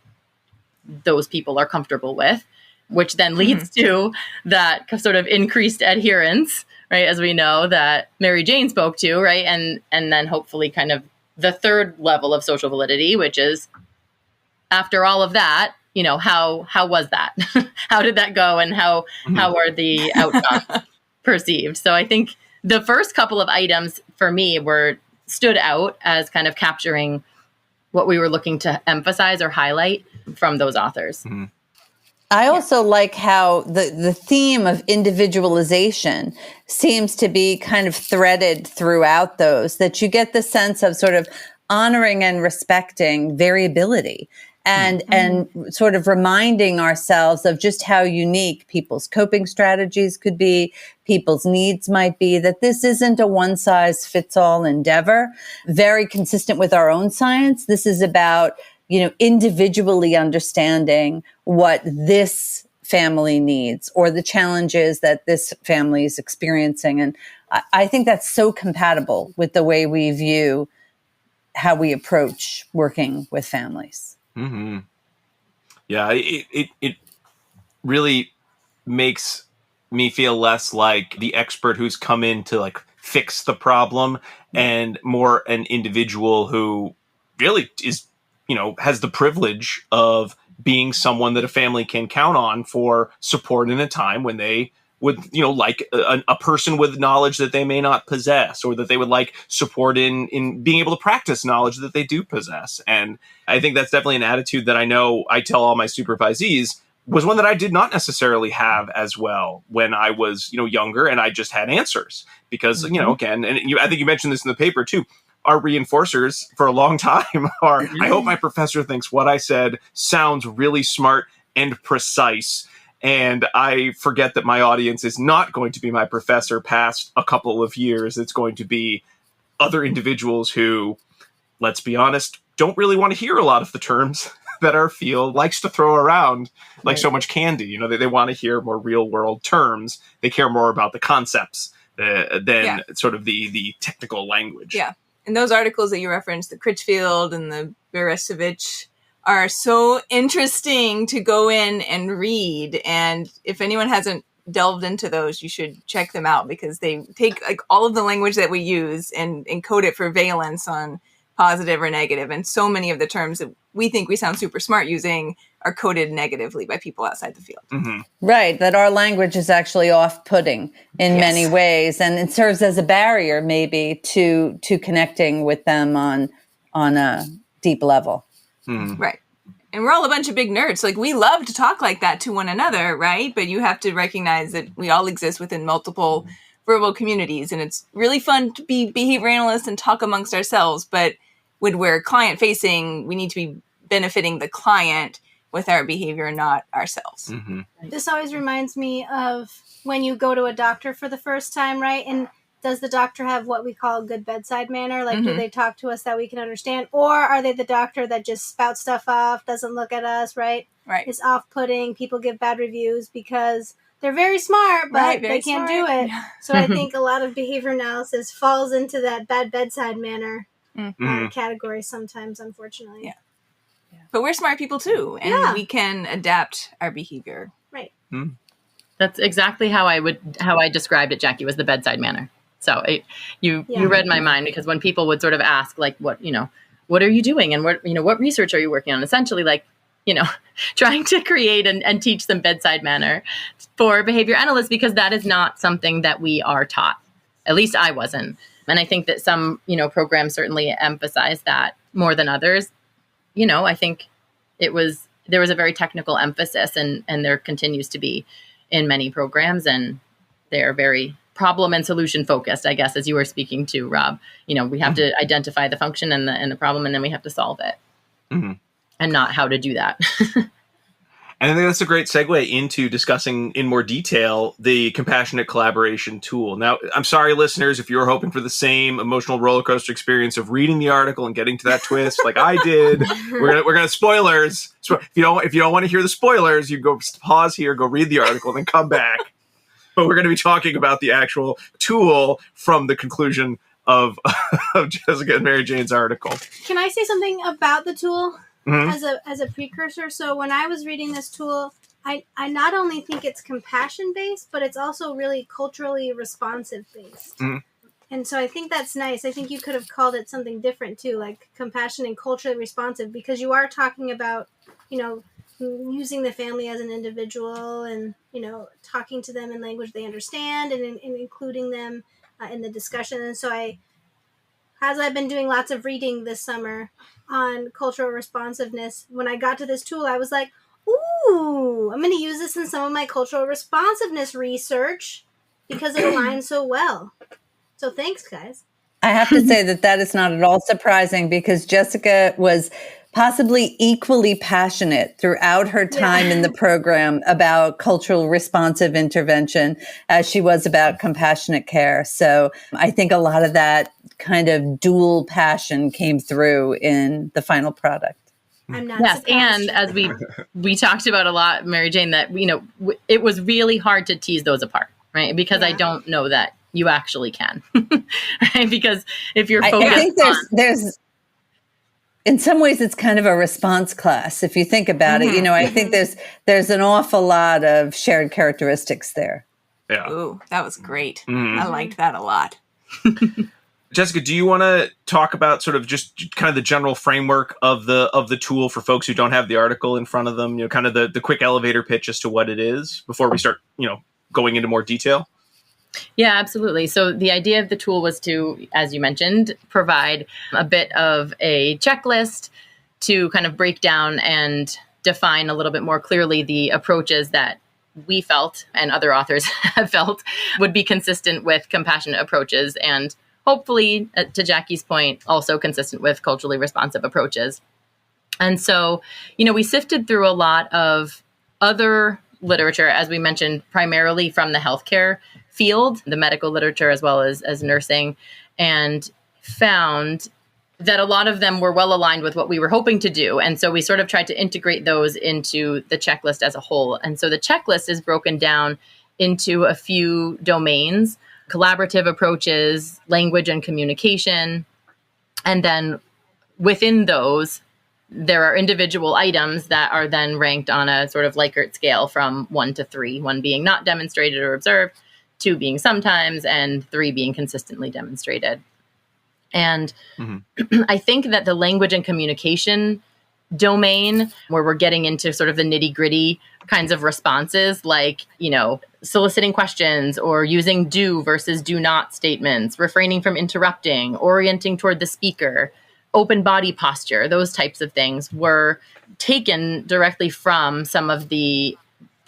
those people are comfortable with, which then leads to that sort of increased adherence, right? As we know that Mary Jane spoke to, right? And then hopefully kind of the third level of social validity, which is after all of that, how was that? How did that go? And how are the outcomes perceived? So I think the first couple of items for me stood out as kind of capturing what we were looking to emphasize or highlight from those authors. Mm-hmm. I also like how the theme of individualization seems to be kind of threaded throughout those, that you get the sense of sort of honoring and respecting variability and sort of reminding ourselves of just how unique people's coping strategies could be, people's needs might be, that this isn't a one-size-fits-all endeavor. Very consistent with our own science. This is about individually understanding what this family needs or the challenges that this family is experiencing. And I think that's so compatible with the way we view how we approach working with families. Mm-hmm. Yeah, it really makes me feel less like the expert who's come in to like fix the problem and more an individual who really is has the privilege of being someone that a family can count on for support in a time when they would, like a person with knowledge that they may not possess, or that they would like support in being able to practice knowledge that they do possess. And I think that's definitely an attitude that I know I tell all my supervisees was one that I did not necessarily have as well when I was, younger, and I just had answers because, again, and I think you mentioned this in the paper too, our reinforcers for a long time are, I hope my professor thinks what I said sounds really smart and precise. And I forget that my audience is not going to be my professor past a couple of years. It's going to be other individuals who, let's be honest, don't really want to hear a lot of the terms that our field likes to throw around like so much candy. They want to hear more real world terms. They care more about the concepts than sort of the technical language. Yeah. And those articles that you referenced, the Critchfield and the Beresovich, are so interesting to go in and read. And if anyone hasn't delved into those, you should check them out because they take like all of the language that we use and encode it for valence on positive or negative. And so many of the terms that we think we sound super smart using are coded negatively by people outside the field. Mm-hmm. Right, that our language is actually off-putting in many ways, and it serves as a barrier maybe to connecting with them on a deep level. Mm-hmm. Right. And we're all a bunch of big nerds. Like, we love to talk like that to one another, right? But you have to recognize that we all exist within multiple verbal communities, and it's really fun to be behavior analysts and talk amongst ourselves. But when we're client-facing, we need to be benefiting the client with our behavior, not ourselves. Mm-hmm. This always reminds me of when you go to a doctor for the first time, right? And does the doctor have what we call good bedside manner? Like, do they talk to us that we can understand? Or are they the doctor that just spouts stuff off, doesn't look at us, right? Right. It's off-putting. People give bad reviews because they're very smart, but they can't do it. So I think a lot of behavior analysis falls into that bad bedside manner category sometimes, unfortunately. Yeah. But we're smart people too, and we can adapt our behavior. Right. Mm. That's exactly how I described it, Jackie, was the bedside manner. So you read my mind, because when people would sort of ask, like, what are you doing? And what research are you working on? Essentially, like, trying to create and teach them bedside manner for behavior analysts, because that is not something that we are taught. At least I wasn't. And I think that some, programs certainly emphasize that more than others. I think there was a very technical emphasis, and there continues to be in many programs, and they're very problem and solution focused, I guess, as you were speaking to, Rob. We have to identify the function and the problem, and then we have to solve it, and not how to do that. And I think that's a great segue into discussing in more detail the compassionate collaboration tool. Now, I'm sorry, listeners, if you're hoping for the same emotional roller coaster experience of reading the article and getting to that twist like I did. We're gonna spoilers. So if you don't want to hear the spoilers, you go pause here, go read the article, then come back. But we're going to be talking about the actual tool from the conclusion of Jessica and Mary Jane's article. Can I say something about the tool? Mm-hmm. As a precursor? So when I was reading this tool, I not only think it's compassion based, but it's also really culturally responsive based. Mm-hmm. And so I think that's nice. I think you could have called it something different too, like compassion and culturally responsive, because you are talking about, using the family as an individual and, talking to them in language they understand and including them in the discussion. And so as I've been doing lots of reading this summer on cultural responsiveness, when I got to this tool, I was like, ooh, I'm going to use this in some of my cultural responsiveness research because it aligns so well. So thanks, guys. I have to say that is not at all surprising, because Jessica was possibly equally passionate throughout her time in the program about cultural responsive intervention as she was about compassionate care. So I think a lot of that kind of dual passion came through in the final product. I'm not yes, surprised. and as we talked about a lot, Mary Jane, that it was really hard to tease those apart, right? Because I don't know that you actually can, right? Because if you're focused, I think there's in some ways it's kind of a response class if you think about it. I think there's an awful lot of shared characteristics there. Yeah. Ooh, that was great. I liked that a lot. Jessica, do you want to talk about sort of just kind of the general framework of the tool for folks who don't have the article in front of them? Kind of the quick elevator pitch as to what it is before we start, going into more detail? Yeah, absolutely. So the idea of the tool was to, as you mentioned, provide a bit of a checklist to kind of break down and define a little bit more clearly the approaches that we felt and other authors have felt would be consistent with compassionate approaches, and hopefully, to Jackie's point, also consistent with culturally responsive approaches. And so, we sifted through a lot of other literature, as we mentioned, primarily from the healthcare field, the medical literature, as well as nursing, and found that a lot of them were well aligned with what we were hoping to do. And so we sort of tried to integrate those into the checklist as a whole. And so the checklist is broken down into a few domains: collaborative approaches, language and communication. And then within those, there are individual items that are then ranked on a sort of Likert scale from 1 to 3, 1 being not demonstrated or observed, 2 being sometimes, and 3 being consistently demonstrated. And I think that the language and communication domain, where we're getting into sort of the nitty gritty kinds of responses, like, soliciting questions or using do versus do not statements, refraining from interrupting, orienting toward the speaker, open body posture, those types of things were taken directly from some of the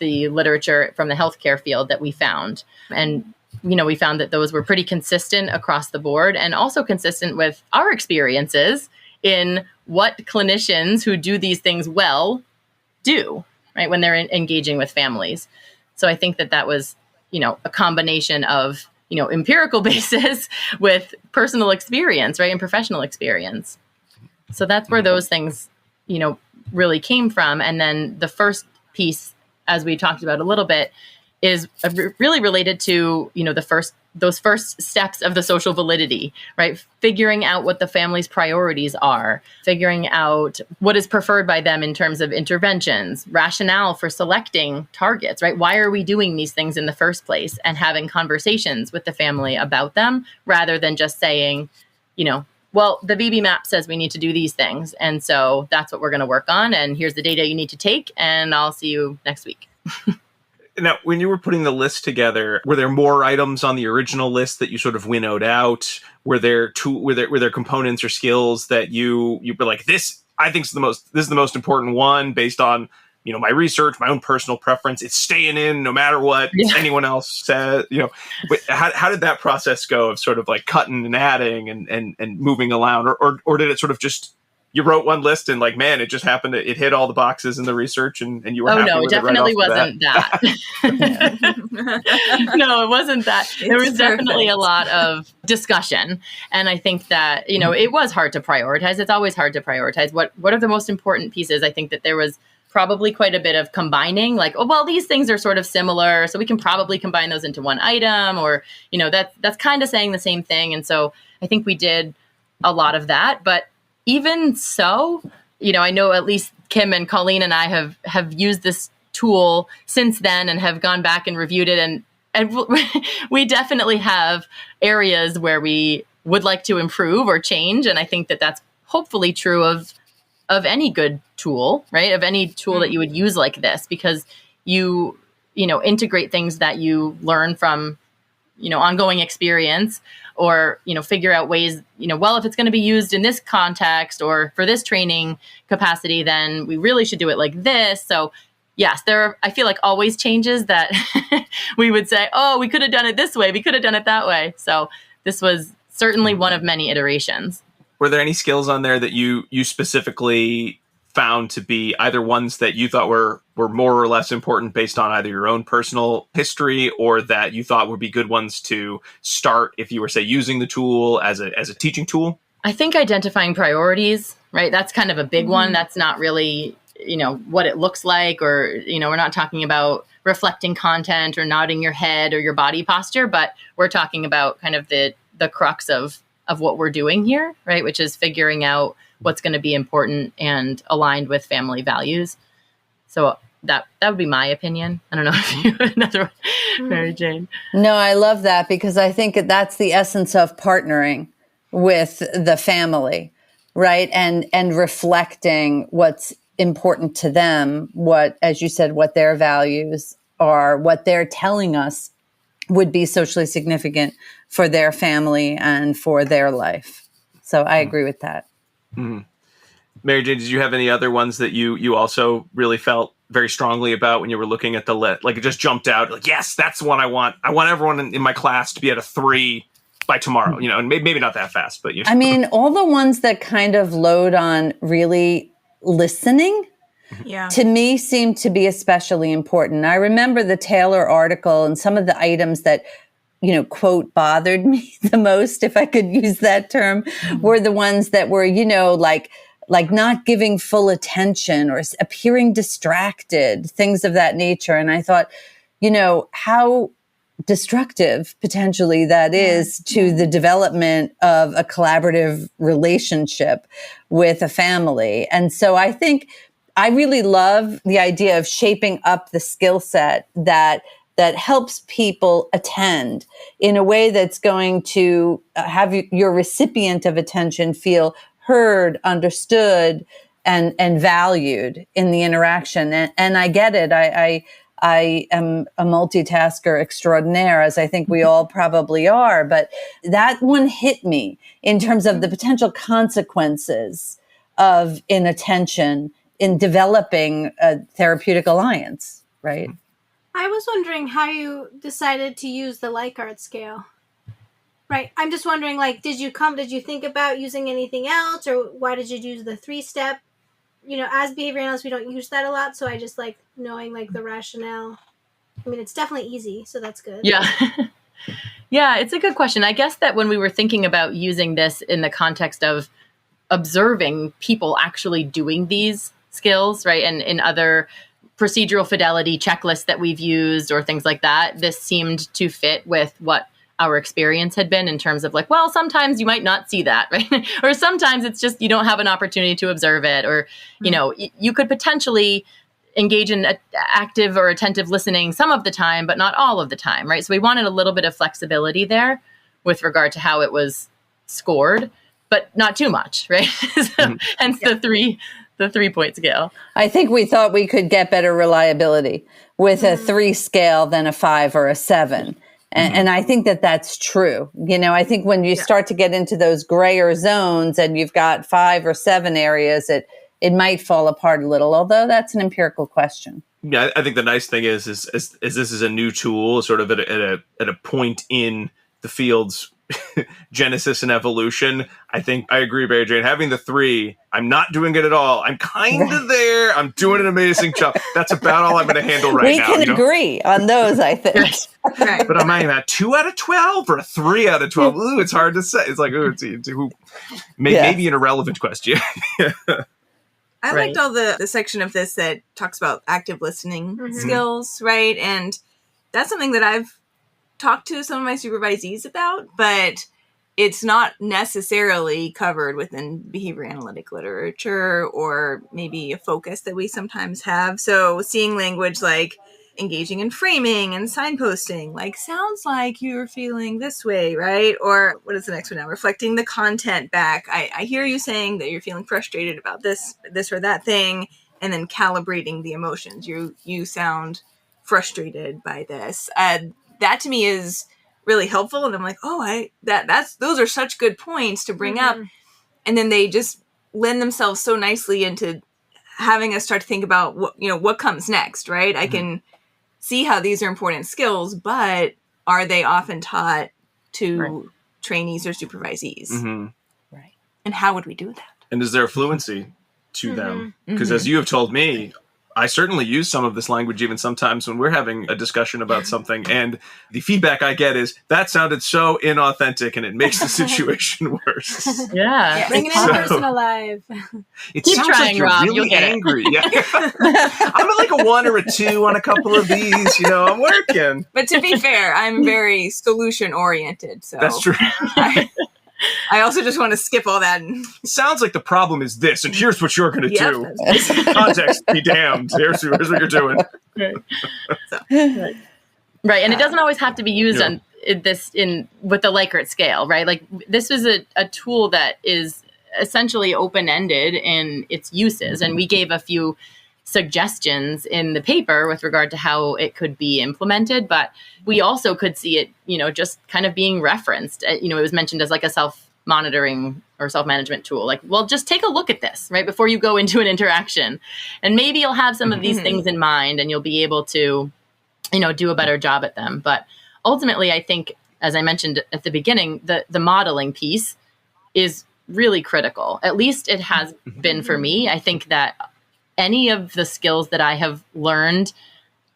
literature from the healthcare field that we found. And we found that those were pretty consistent across the board and also consistent with our experiences in what clinicians who do these things well do, right, when they're engaging with families. So I think that was, a combination of, empirical basis with personal experience, right, and professional experience. So that's where those things, really came from. And then the first piece, as we talked about a little bit, is really related to, those first steps of the social validity, right? Figuring out what the family's priorities are, figuring out what is preferred by them in terms of interventions, rationale for selecting targets, right? Why are we doing these things in the first place? And having conversations with the family about them rather than just saying, well, the VB map says we need to do these things. And so that's what we're going to work on. And here's the data you need to take. And I'll see you next week. Now, when you were putting the list together, were there more items on the original list that you sort of winnowed out? Were there components or skills that you were like, this is the most important one based on, my research, my own personal preference. It's staying in no matter what anyone else says, But how did that process go of sort of like cutting and adding and moving around, or did it sort of just, you wrote one list and like, man, it just happened to, it hit all the boxes in the research and you were happy with it right off the bat? Oh, no, it definitely wasn't that. No, it wasn't that. There was definitely a lot of discussion. And I think that, it was hard to prioritize. It's always hard to prioritize. What are the most important pieces? I think that there was probably quite a bit of combining, like, oh, well, these things are sort of similar, so we can probably combine those into one item, or, that's kind of saying the same thing. And so I think we did a lot of that. But even so, I know at least Kim and Colleen and I have used this tool since then and have gone back and reviewed it. And we definitely have areas where we would like to improve or change. And I think that that's hopefully true of any good tool, right? Of any tool that you would use like this, because you integrate things that you learn from, ongoing experience, or, figure out ways, well, if it's going to be used in this context or for this training capacity, then we really should do it like this. So yes, there are, I feel like, always changes that we would say, oh, we could have done it this way. We could have done it that way. So this was certainly one of many iterations. Were there any skills on there that you specifically found to be either ones that you thought were more or less important based on either your own personal history, or that you thought would be good ones to start if you were, say, using the tool as a teaching tool? I think identifying priorities, right? That's kind of a big one. That's not really, what it looks like, or, we're not talking about reflecting content or nodding your head or your body posture, but we're talking about kind of the crux of what we're doing here, right? Which is figuring out what's going to be important and aligned with family values. So that would be my opinion. I don't know if you have another one, Mary Jane. No, I love that, because I think that's the essence of partnering with the family, right? And reflecting what's important to them, what, as you said, what their values are, what they're telling us would be socially significant for their family and for their life. So I agree with that. Mm-hmm. Mary Jane, did you have any other ones that you also really felt very strongly about when you were looking at the list? Like, it just jumped out, like, yes, that's the one I want. I want everyone in my class to be at a 3 by tomorrow, and maybe not that fast, but I mean, all the ones that kind of load on really listening, to me, seem to be especially important. I remember the Taylor article and some of the items that, quote, bothered me the most, if I could use that term, were the ones that were, like not giving full attention or appearing distracted, things of that nature. And I thought, how destructive potentially that is to the development of a collaborative relationship with a family. And so I think I really love the idea of shaping up the skill set that helps people attend in a way that's going to have your recipient of attention feel heard, understood, and valued in the interaction. And I get it. I am a multitasker extraordinaire, as I think we all probably are. But that one hit me in terms of the potential consequences of inattention in developing a therapeutic alliance, right? I was wondering how you decided to use the Likert scale. Right. I'm just wondering, like, did you think about using anything else, or why did you use the 3-step? As behavior analysts, we don't use that a lot, so I just like knowing like the rationale. I mean, it's definitely easy, so that's good. Yeah. Yeah, it's a good question. I guess that when we were thinking about using this in the context of observing people actually doing these skills, right, and in other procedural fidelity checklists that we've used or things like that, this seemed to fit with what our experience had been in terms of like, well, sometimes you might not see that, right? Or sometimes it's just you don't have an opportunity to observe it, or, you could potentially engage in active or attentive listening some of the time, but not all of the time, right? So we wanted a little bit of flexibility there with regard to how it was scored, but not too much, right? Hence the 3-point scale. I think we thought we could get better reliability with a 3 scale than a 5 or a 7. And I think that that's true. I think when you start to get into those grayer zones and you've got 5 or 7 areas, it might fall apart a little, although that's an empirical question. Yeah, I think the nice thing is this is a new tool, sort of at a point in the field's genesis and evolution. I think I agree, Mary Jane. Having the 3, I'm not doing it at all. I'm kind of there. I'm doing an amazing job. That's about all I'm going to handle right now. We can agree on those, I think. Right. But am I at 2 out of 12 or a 3 out of 12? Ooh, it's hard to say. It's like, maybe an irrelevant question. I liked all the section of this that talks about active listening skills, right? And that's something that I've talked to some of my supervisees about, but it's not necessarily covered within behavior analytic literature or maybe a focus that we sometimes have. So seeing language like engaging in framing and signposting, like, sounds like you're feeling this way, right? Or what is the next one now? Reflecting the content back. I hear you saying that you're feeling frustrated about this or that thing, and then calibrating the emotions. You sound frustrated by this. That to me is really helpful. And I'm like, those are such good points to bring up. And then they just lend themselves so nicely into having us start to think about what comes next, right? I can see how these are important skills, but are they often taught to trainees or supervisees? Right. And how would we do that? And is there fluency to them? Because as you have told me, I certainly use some of this language even sometimes when we're having a discussion about something, and the feedback I get is, that sounded so inauthentic and it makes the situation worse. Yeah. Bring an in-person alive. It Keep sounds trying, like you're Rob. really You'll get angry. Yeah. I'm at like a 1 or a 2 on a couple of these, I'm working. But to be fair, I'm very solution oriented. So That's true. I also just want to skip all that. Sounds like the problem is this, and here's what you're going to do. That's Context be damned. Here's what you're doing. Right. And it doesn't always have to be used with the Likert scale, right? Like, this was a tool that is essentially open-ended in its uses. And we gave a few suggestions in the paper with regard to how it could be implemented, but we also could see it, just kind of being referenced. It was mentioned as like a self-monitoring or self-management tool. Like, well, just take a look at this, right, before you go into an interaction. And maybe you'll have some of these things in mind and you'll be able to, do a better job at them. But ultimately, I think, as I mentioned at the beginning, the modeling piece is really critical. At least it has been for me. I think that any of the skills that I have learned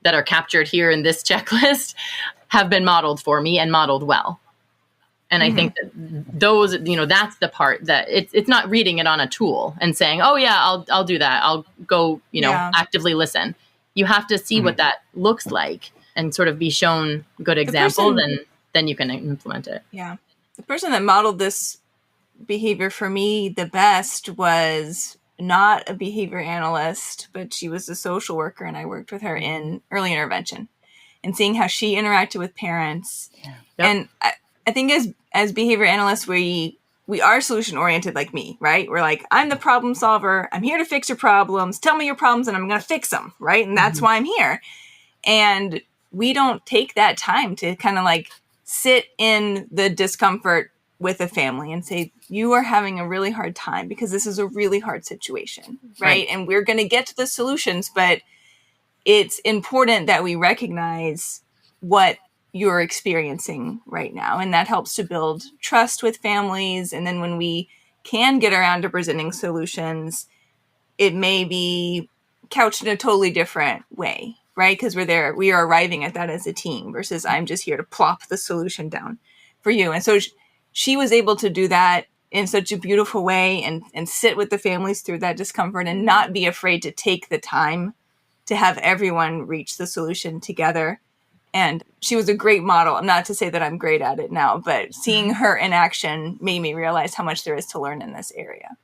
that are captured here in this checklist have been modeled for me and modeled well. And I think that those, that's the part that it's not reading it on a tool and saying, oh yeah, I'll do that. I'll go, actively listen. You have to see what that looks like and sort of be shown good example, then you can implement it. Yeah. The person that modeled this behavior for me the best was not a behavior analyst, but she was a social worker, and I worked with her in early intervention and seeing how she interacted with parents. Yeah. Yep. And I think as behavior analysts, we are solution oriented like me, right? We're like, I'm the problem solver. I'm here to fix your problems. Tell me your problems and I'm going to fix them, right? And that's why I'm here. And we don't take that time to kind of like sit in the discomfort with a family and say, you are having a really hard time because this is a really hard situation, right? And we're going to get to the solutions, but it's important that we recognize what you're experiencing right now. And that helps to build trust with families. And then when we can get around to presenting solutions, it may be couched in a totally different way, right? Because we are arriving at that as a team versus I'm just here to plop the solution down for you. And so she was able to do that in such a beautiful way and sit with the families through that discomfort and not be afraid to take the time to have everyone reach the solution together. And she was a great model. Not to say that I'm great at it now, but seeing her in action made me realize how much there is to learn in this area.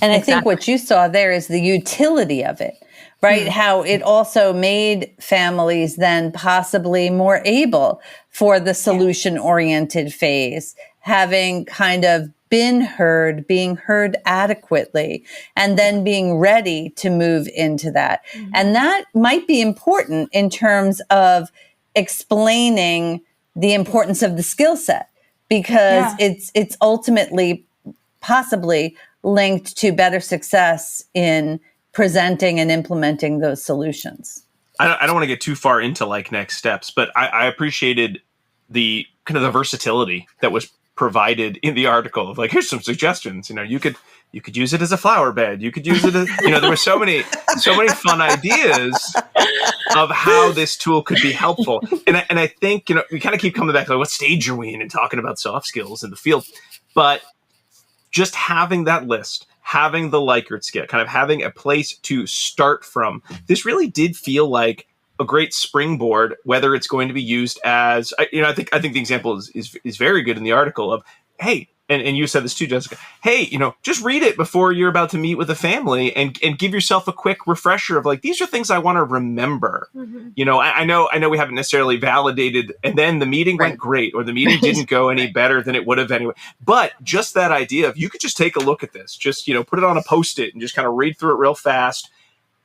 And I think what you saw there is the utility of it, right? How it also made families then possibly more able for the solution-oriented phase, having kind of been heard, being heard adequately, and then being ready to move into that. And that might be important in terms of explaining the importance of the skill set, because it's ultimately possibly linked to better success in presenting and implementing those solutions. I don't want to get too far into like next steps, but I appreciated the kind of the versatility that was provided in the article of like, here's some suggestions. You could use it as a flower bed. You could use it as, there were so many fun ideas of how this tool could be helpful. And I think, we kind of keep coming back to like, what stage are we in and talking about soft skills in the field, but just having that list, having the Likert scale, kind of having a place to start from. This really did feel like a great springboard, whether it's going to be used as, I think the example is very good in the article of, hey, and you said this too, Jessica, hey, just read it before you're about to meet with a family and give yourself a quick refresher of like, these are things I want to remember. I know we haven't necessarily validated, and then the meeting went great, or the meeting didn't go any better than it would have anyway. But just that idea of you could just take a look at this, just, put it on a Post-it and just kind of read through it real fast.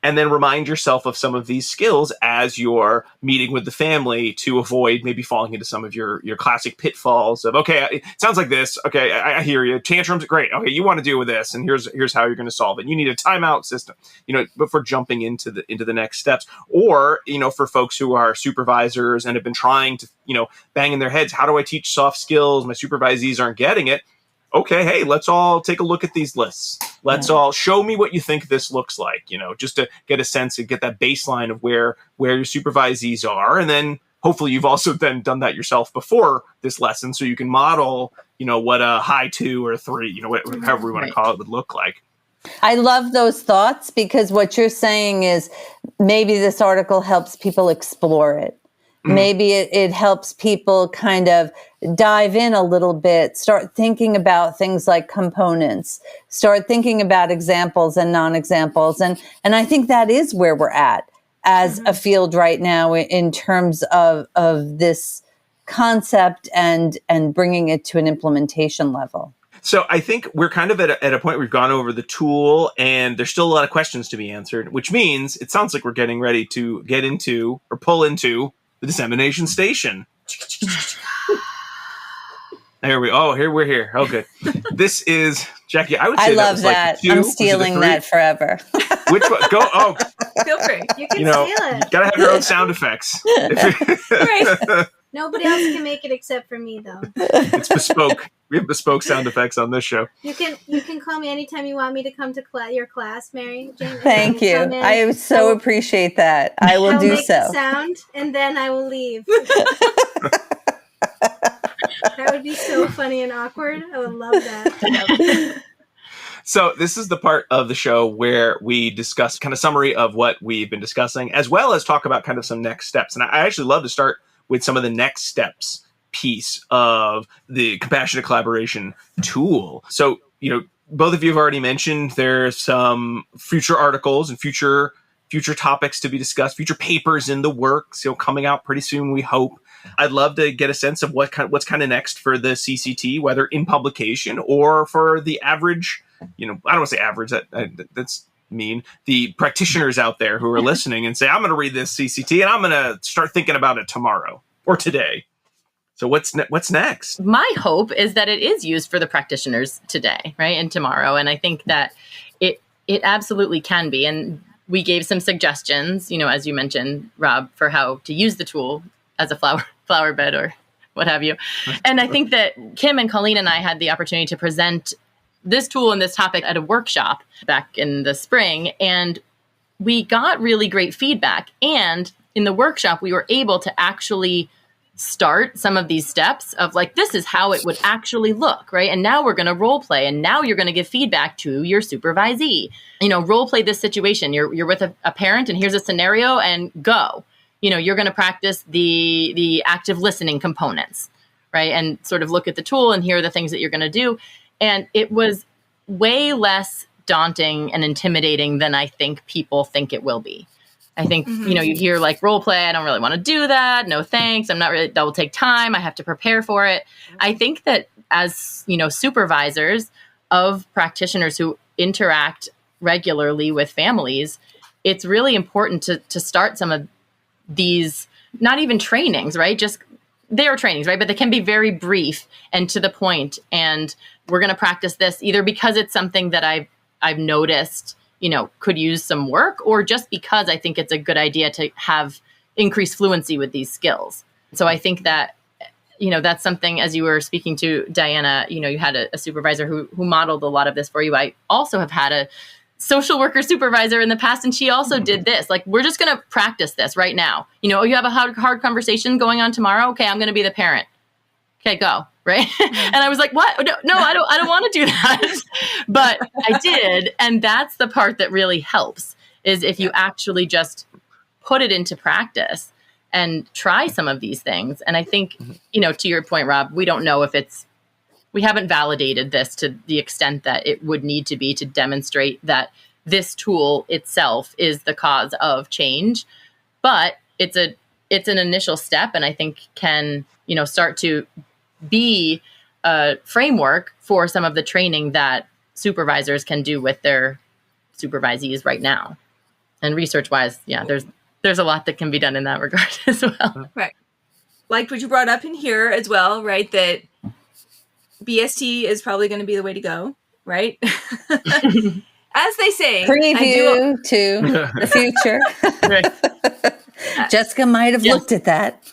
And then remind yourself of some of these skills as you're meeting with the family to avoid maybe falling into some of your classic pitfalls of, okay, it sounds like this. Okay, I hear you. Tantrums, great. Okay, you want to deal with this, and here's how you're going to solve it. You need a timeout system, before jumping into the next steps. Or, for folks who are supervisors and have been trying to, bang in their heads, how do I teach soft skills? My supervisees aren't getting it. Okay, hey, let's all take a look at these lists. Let's all show me what you think this looks like, just to get a sense and get that baseline of where your supervisees are. And then hopefully you've also then done that yourself before this lesson, so you can model, what a high 2 or 3, however we want to call it, would look like. I love those thoughts, because what you're saying is maybe this article helps people explore it. Maybe it helps people kind of dive in a little bit, start thinking about things like components, start thinking about examples and non-examples. And I think that is where we're at as a field right now in terms of this concept and bringing it to an implementation level. So I think we're kind of at a point we've gone over the tool, and there's still a lot of questions to be answered, which means it sounds like we're getting ready to get into or pull into the dissemination station. Here we're here. Oh, good. This is, Jackie, I would say love that. I'm stealing that forever. Which one? Go. Oh, Feel free. You can steal it. You gotta have your own sound effects. Right. Nobody else can make it except for me, though. It's bespoke. We have bespoke sound effects on this show. You can call me anytime you want me to come to your class, Mary Jane. Thank you. I so appreciate that. I will do make so. The sound, and then I will leave. That would be so funny and awkward. I would love that. So this is the part of the show where we discuss kind of summary of what we've been discussing, as well as talk about kind of some next steps. And I actually love to start with some of the next steps piece of the compassionate collaboration tool. So, both of you have already mentioned there's some future articles and future topics to be discussed, future papers in the works, coming out pretty soon, we hope. I'd love to get a sense of what's kind of next for the CCT, whether in publication or for the average, I don't want to say average, that's mean, the practitioners out there who are listening and say, I'm going to read this CCT and I'm going to start thinking about it tomorrow or today. So what's next? My hope is that it is used for the practitioners today, right, and tomorrow. And I think that it absolutely can be. And we gave some suggestions, as you mentioned, Rob, for how to use the tool as a flower bed or what have you. And I think that Kim and Colleen and I had the opportunity to present this tool and this topic at a workshop back in the spring. And we got really great feedback. And in the workshop, we were able to actually start some of these steps of like, this is how it would actually look, right? And now we're going to role play, and now you're going to give feedback to your supervisee. Role play this situation. You're with a parent, and here's a scenario, and go. You're going to practice the active listening components, right? And sort of look at the tool, and here are the things that you're going to do. And it was way less daunting and intimidating than I think people think it will be. I think, you hear like role play, I don't really want to do that. No, thanks. That will take time. I have to prepare for it. I think that as, supervisors of practitioners who interact regularly with families, it's really important to start some of these, not even trainings, right? Just they are trainings, right? But they can be very brief and to the point. And we're going to practice this either because it's something that I've noticed could use some work, or just because I think it's a good idea to have increased fluency with these skills. So I think that, that's something, as you were speaking to Diana, you had a supervisor who modeled a lot of this for you. I also have had a social worker supervisor in the past, and she also did this. Like, we're just going to practice this right now. You have a hard conversation going on tomorrow. Okay, I'm going to be the parent. Okay, go. Right. And I was like, what? No, I don't want to do that. But I did. And that's the part that really helps, is if you actually just put it into practice and try some of these things. And I think, to your point, Rob, we don't know if we haven't validated this to the extent that it would need to be to demonstrate that this tool itself is the cause of change. But it's an initial step, and I think can, start to be a framework for some of the training that supervisors can do with their supervisees right now. And research-wise, there's a lot that can be done in that regard as well. Right. Like what you brought up in here as well, right? That BST is probably going to be the way to go, right? As they say. Preview to the future. Right. Jessica might have looked at that.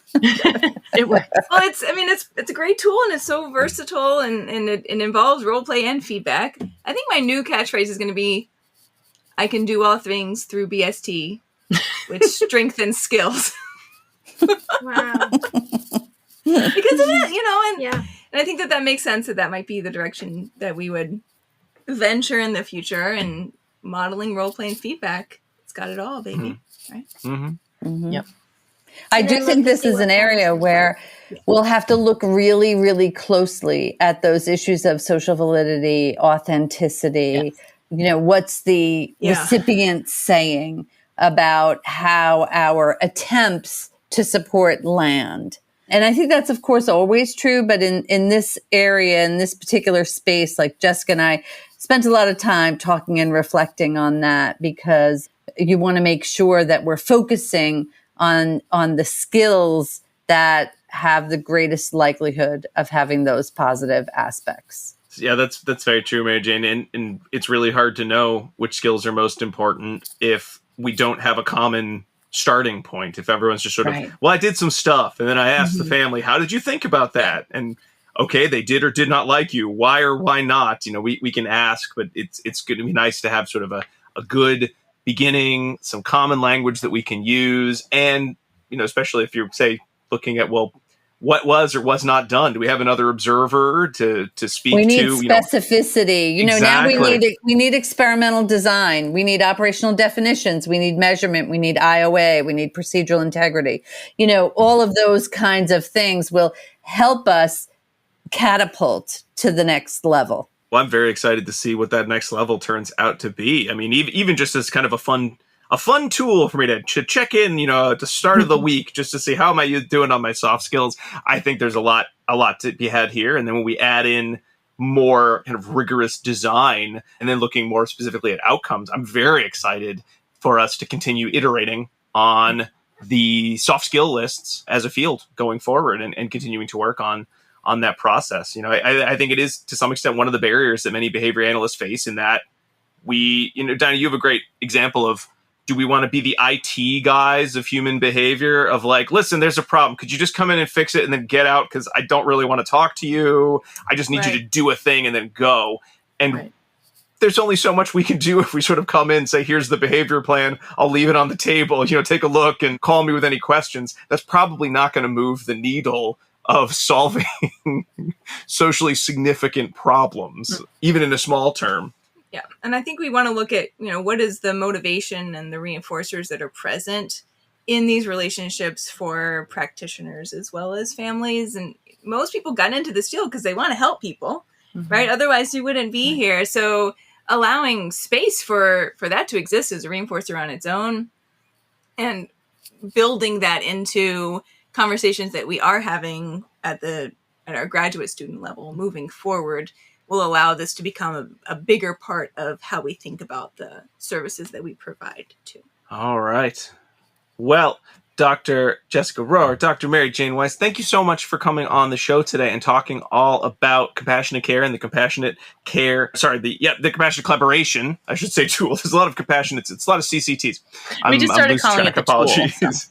It works. Well, it's a great tool, and it's so versatile, and it involves role play and feedback. I think my new catchphrase is going to be, I can do all things through BST, which strengthens skills. Wow. Because of it, Yeah. and I think that makes sense, that might be the direction that we would venture in the future, and modeling role play and feedback. It's got it all, baby. Right? Yep. I do think this is an area where we'll have to look really, really closely at those issues of social validity, authenticity. Yes. What's the recipient saying about how our attempts to support land? And I think that's, of course, always true. But in this area, in this particular space, like Jessica and I spent a lot of time talking and reflecting on that, because you want to make sure that we're focusing on the skills that have the greatest likelihood of having those positive aspects. Yeah, that's very true, Mary Jane. And it's really hard to know which skills are most important if we don't have a common starting point. If everyone's just sort of, well, I did some stuff, and then I asked the family, how did you think about that? And okay, they did or did not like you. Why or why not? We can ask, but it's going to be nice to have sort of a good beginning, some common language that we can use. And, especially if you're, say, looking at, well, what was or was not done? Do we have another observer to speak to? We need specificity. Now we need experimental design. We need operational definitions. We need measurement. We need IOA. We need procedural integrity. All of those kinds of things will help us catapult to the next level. Well, I'm very excited to see what that next level turns out to be. I mean, even just as kind of a fun tool for me to check in, at the start of the week, just to see how am I doing on my soft skills. I think there's a lot to be had here. And then when we add in more kind of rigorous design and then looking more specifically at outcomes, I'm very excited for us to continue iterating on the soft skill lists as a field going forward and continuing to work on that process. I think it is to some extent one of the barriers that many behavior analysts face, in that Dinah, you have a great example of, do we want to be the IT guys of human behavior of like, listen, there's a problem. Could you just come in and fix it and then get out? Because I don't really want to talk to you. I just need you to do a thing and then go. And there's only so much we can do if we sort of come in and say, here's the behavior plan. I'll leave it on the table. Take a look and call me with any questions. That's probably not going to move the needle of solving socially significant problems, even in a small term. Yeah. And I think we want to look at, what is the motivation and the reinforcers that are present in these relationships for practitioners as well as families. And most people got into this field because they want to help people, right? Otherwise you wouldn't be here. So allowing space for that to exist as a reinforcer on its own and building that into conversations that we are having at our graduate student level moving forward will allow this to become a bigger part of how we think about the services that we provide too. All right. Well, Dr. Jessica Rohrer, Dr. Mary Jane Weiss, thank you so much for coming on the show today and talking all about compassionate care and the compassionate collaboration, I should say, tool. There's a lot of compassionate, it's a lot of CCTs. We just started calling it the apologies. tool. So.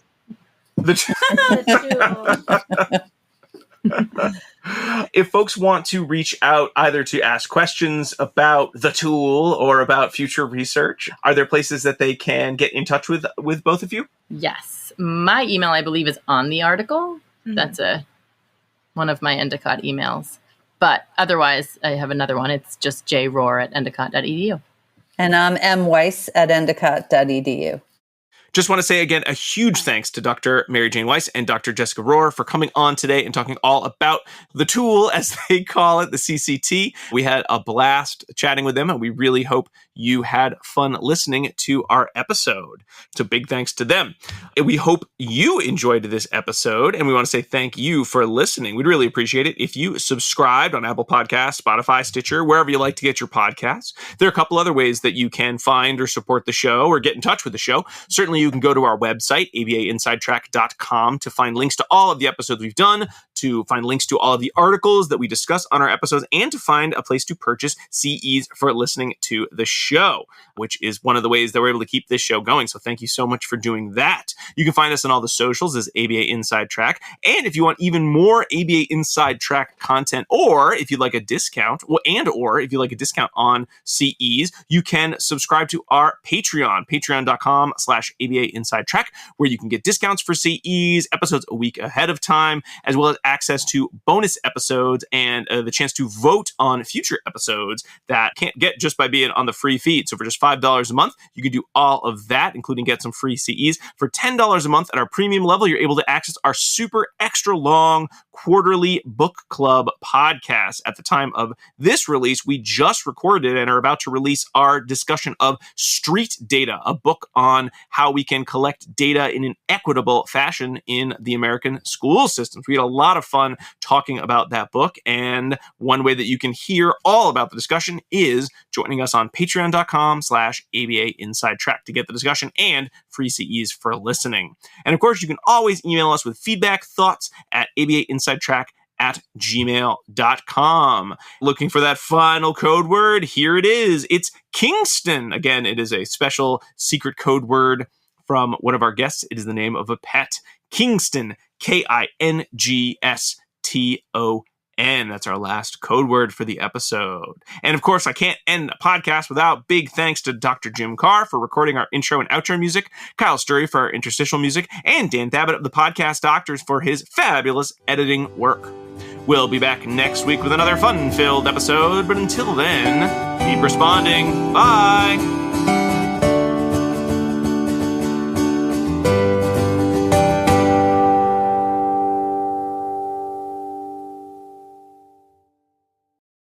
If folks want to reach out either to ask questions about the tool or about future research, are there places that they can get in touch with both of you? Yes. My email, I believe, is on the article. That's one of my Endicott emails. But otherwise, I have another one. It's just jrohr@endicott.edu. And I'm mweiss@endicott.edu. Just want to say again, a huge thanks to Dr. Mary Jane Weiss and Dr. Jessica Rohrer for coming on today and talking all about the tool, as they call it, the CCT. We had a blast chatting with them, and we really hope you had fun listening to our episode. So big thanks to them. And we hope you enjoyed this episode, and we want to say thank you for listening. We'd really appreciate it if you subscribed on Apple Podcasts, Spotify, Stitcher, wherever you like to get your podcasts. There are a couple other ways that you can find or support the show or get in touch with the show. Certainly, you can go to our website, abainsidetrack.com, to find links to all of the episodes we've done, to find links to all of the articles that we discuss on our episodes, and to find a place to purchase CEs for listening to the show, which is one of the ways that we're able to keep this show going. So thank you so much for doing that. You can find us on all the socials as ABA Inside Track. And if you want even more ABA Inside Track content, or if you'd like a discount, or if you'd like a discount on CEs, you can subscribe to our Patreon, patreon.com/ABA Inside Track, where you can get discounts for CEs, episodes a week ahead of time, as well as access to bonus episodes and the chance to vote on future episodes that can't get just by being on the free feed. So for just $5 a month, you can do all of that, including get some free CEs. For $10 a month at our premium level, you're able to access our super extra long quarterly book club podcast. At the time of this release, we just recorded and are about to release our discussion of Street Data, a book on how we can collect data in an equitable fashion in the American school systems. We had a lot of fun talking about that book, and one way that you can hear all about the discussion is joining us on patreon.com/ABA Inside Track to get the discussion and free CEs for listening. And of course, you can always email us with feedback, thoughts at abainsidetrack@gmail.com. Looking for that final code word? Here it is. It's Kingston. Again, it is a special secret code word from one of our guests. It is the name of a pet. Kingston, Kingston. And that's our last code word for the episode. And of course, I can't end a podcast without big thanks to Dr. Jim Carr for recording our intro and outro music, Kyle Sturry for our interstitial music, and Dan Thabit of the Podcast Doctors for his fabulous editing work. We'll be back next week with another fun-filled episode, but until then, keep responding. Bye!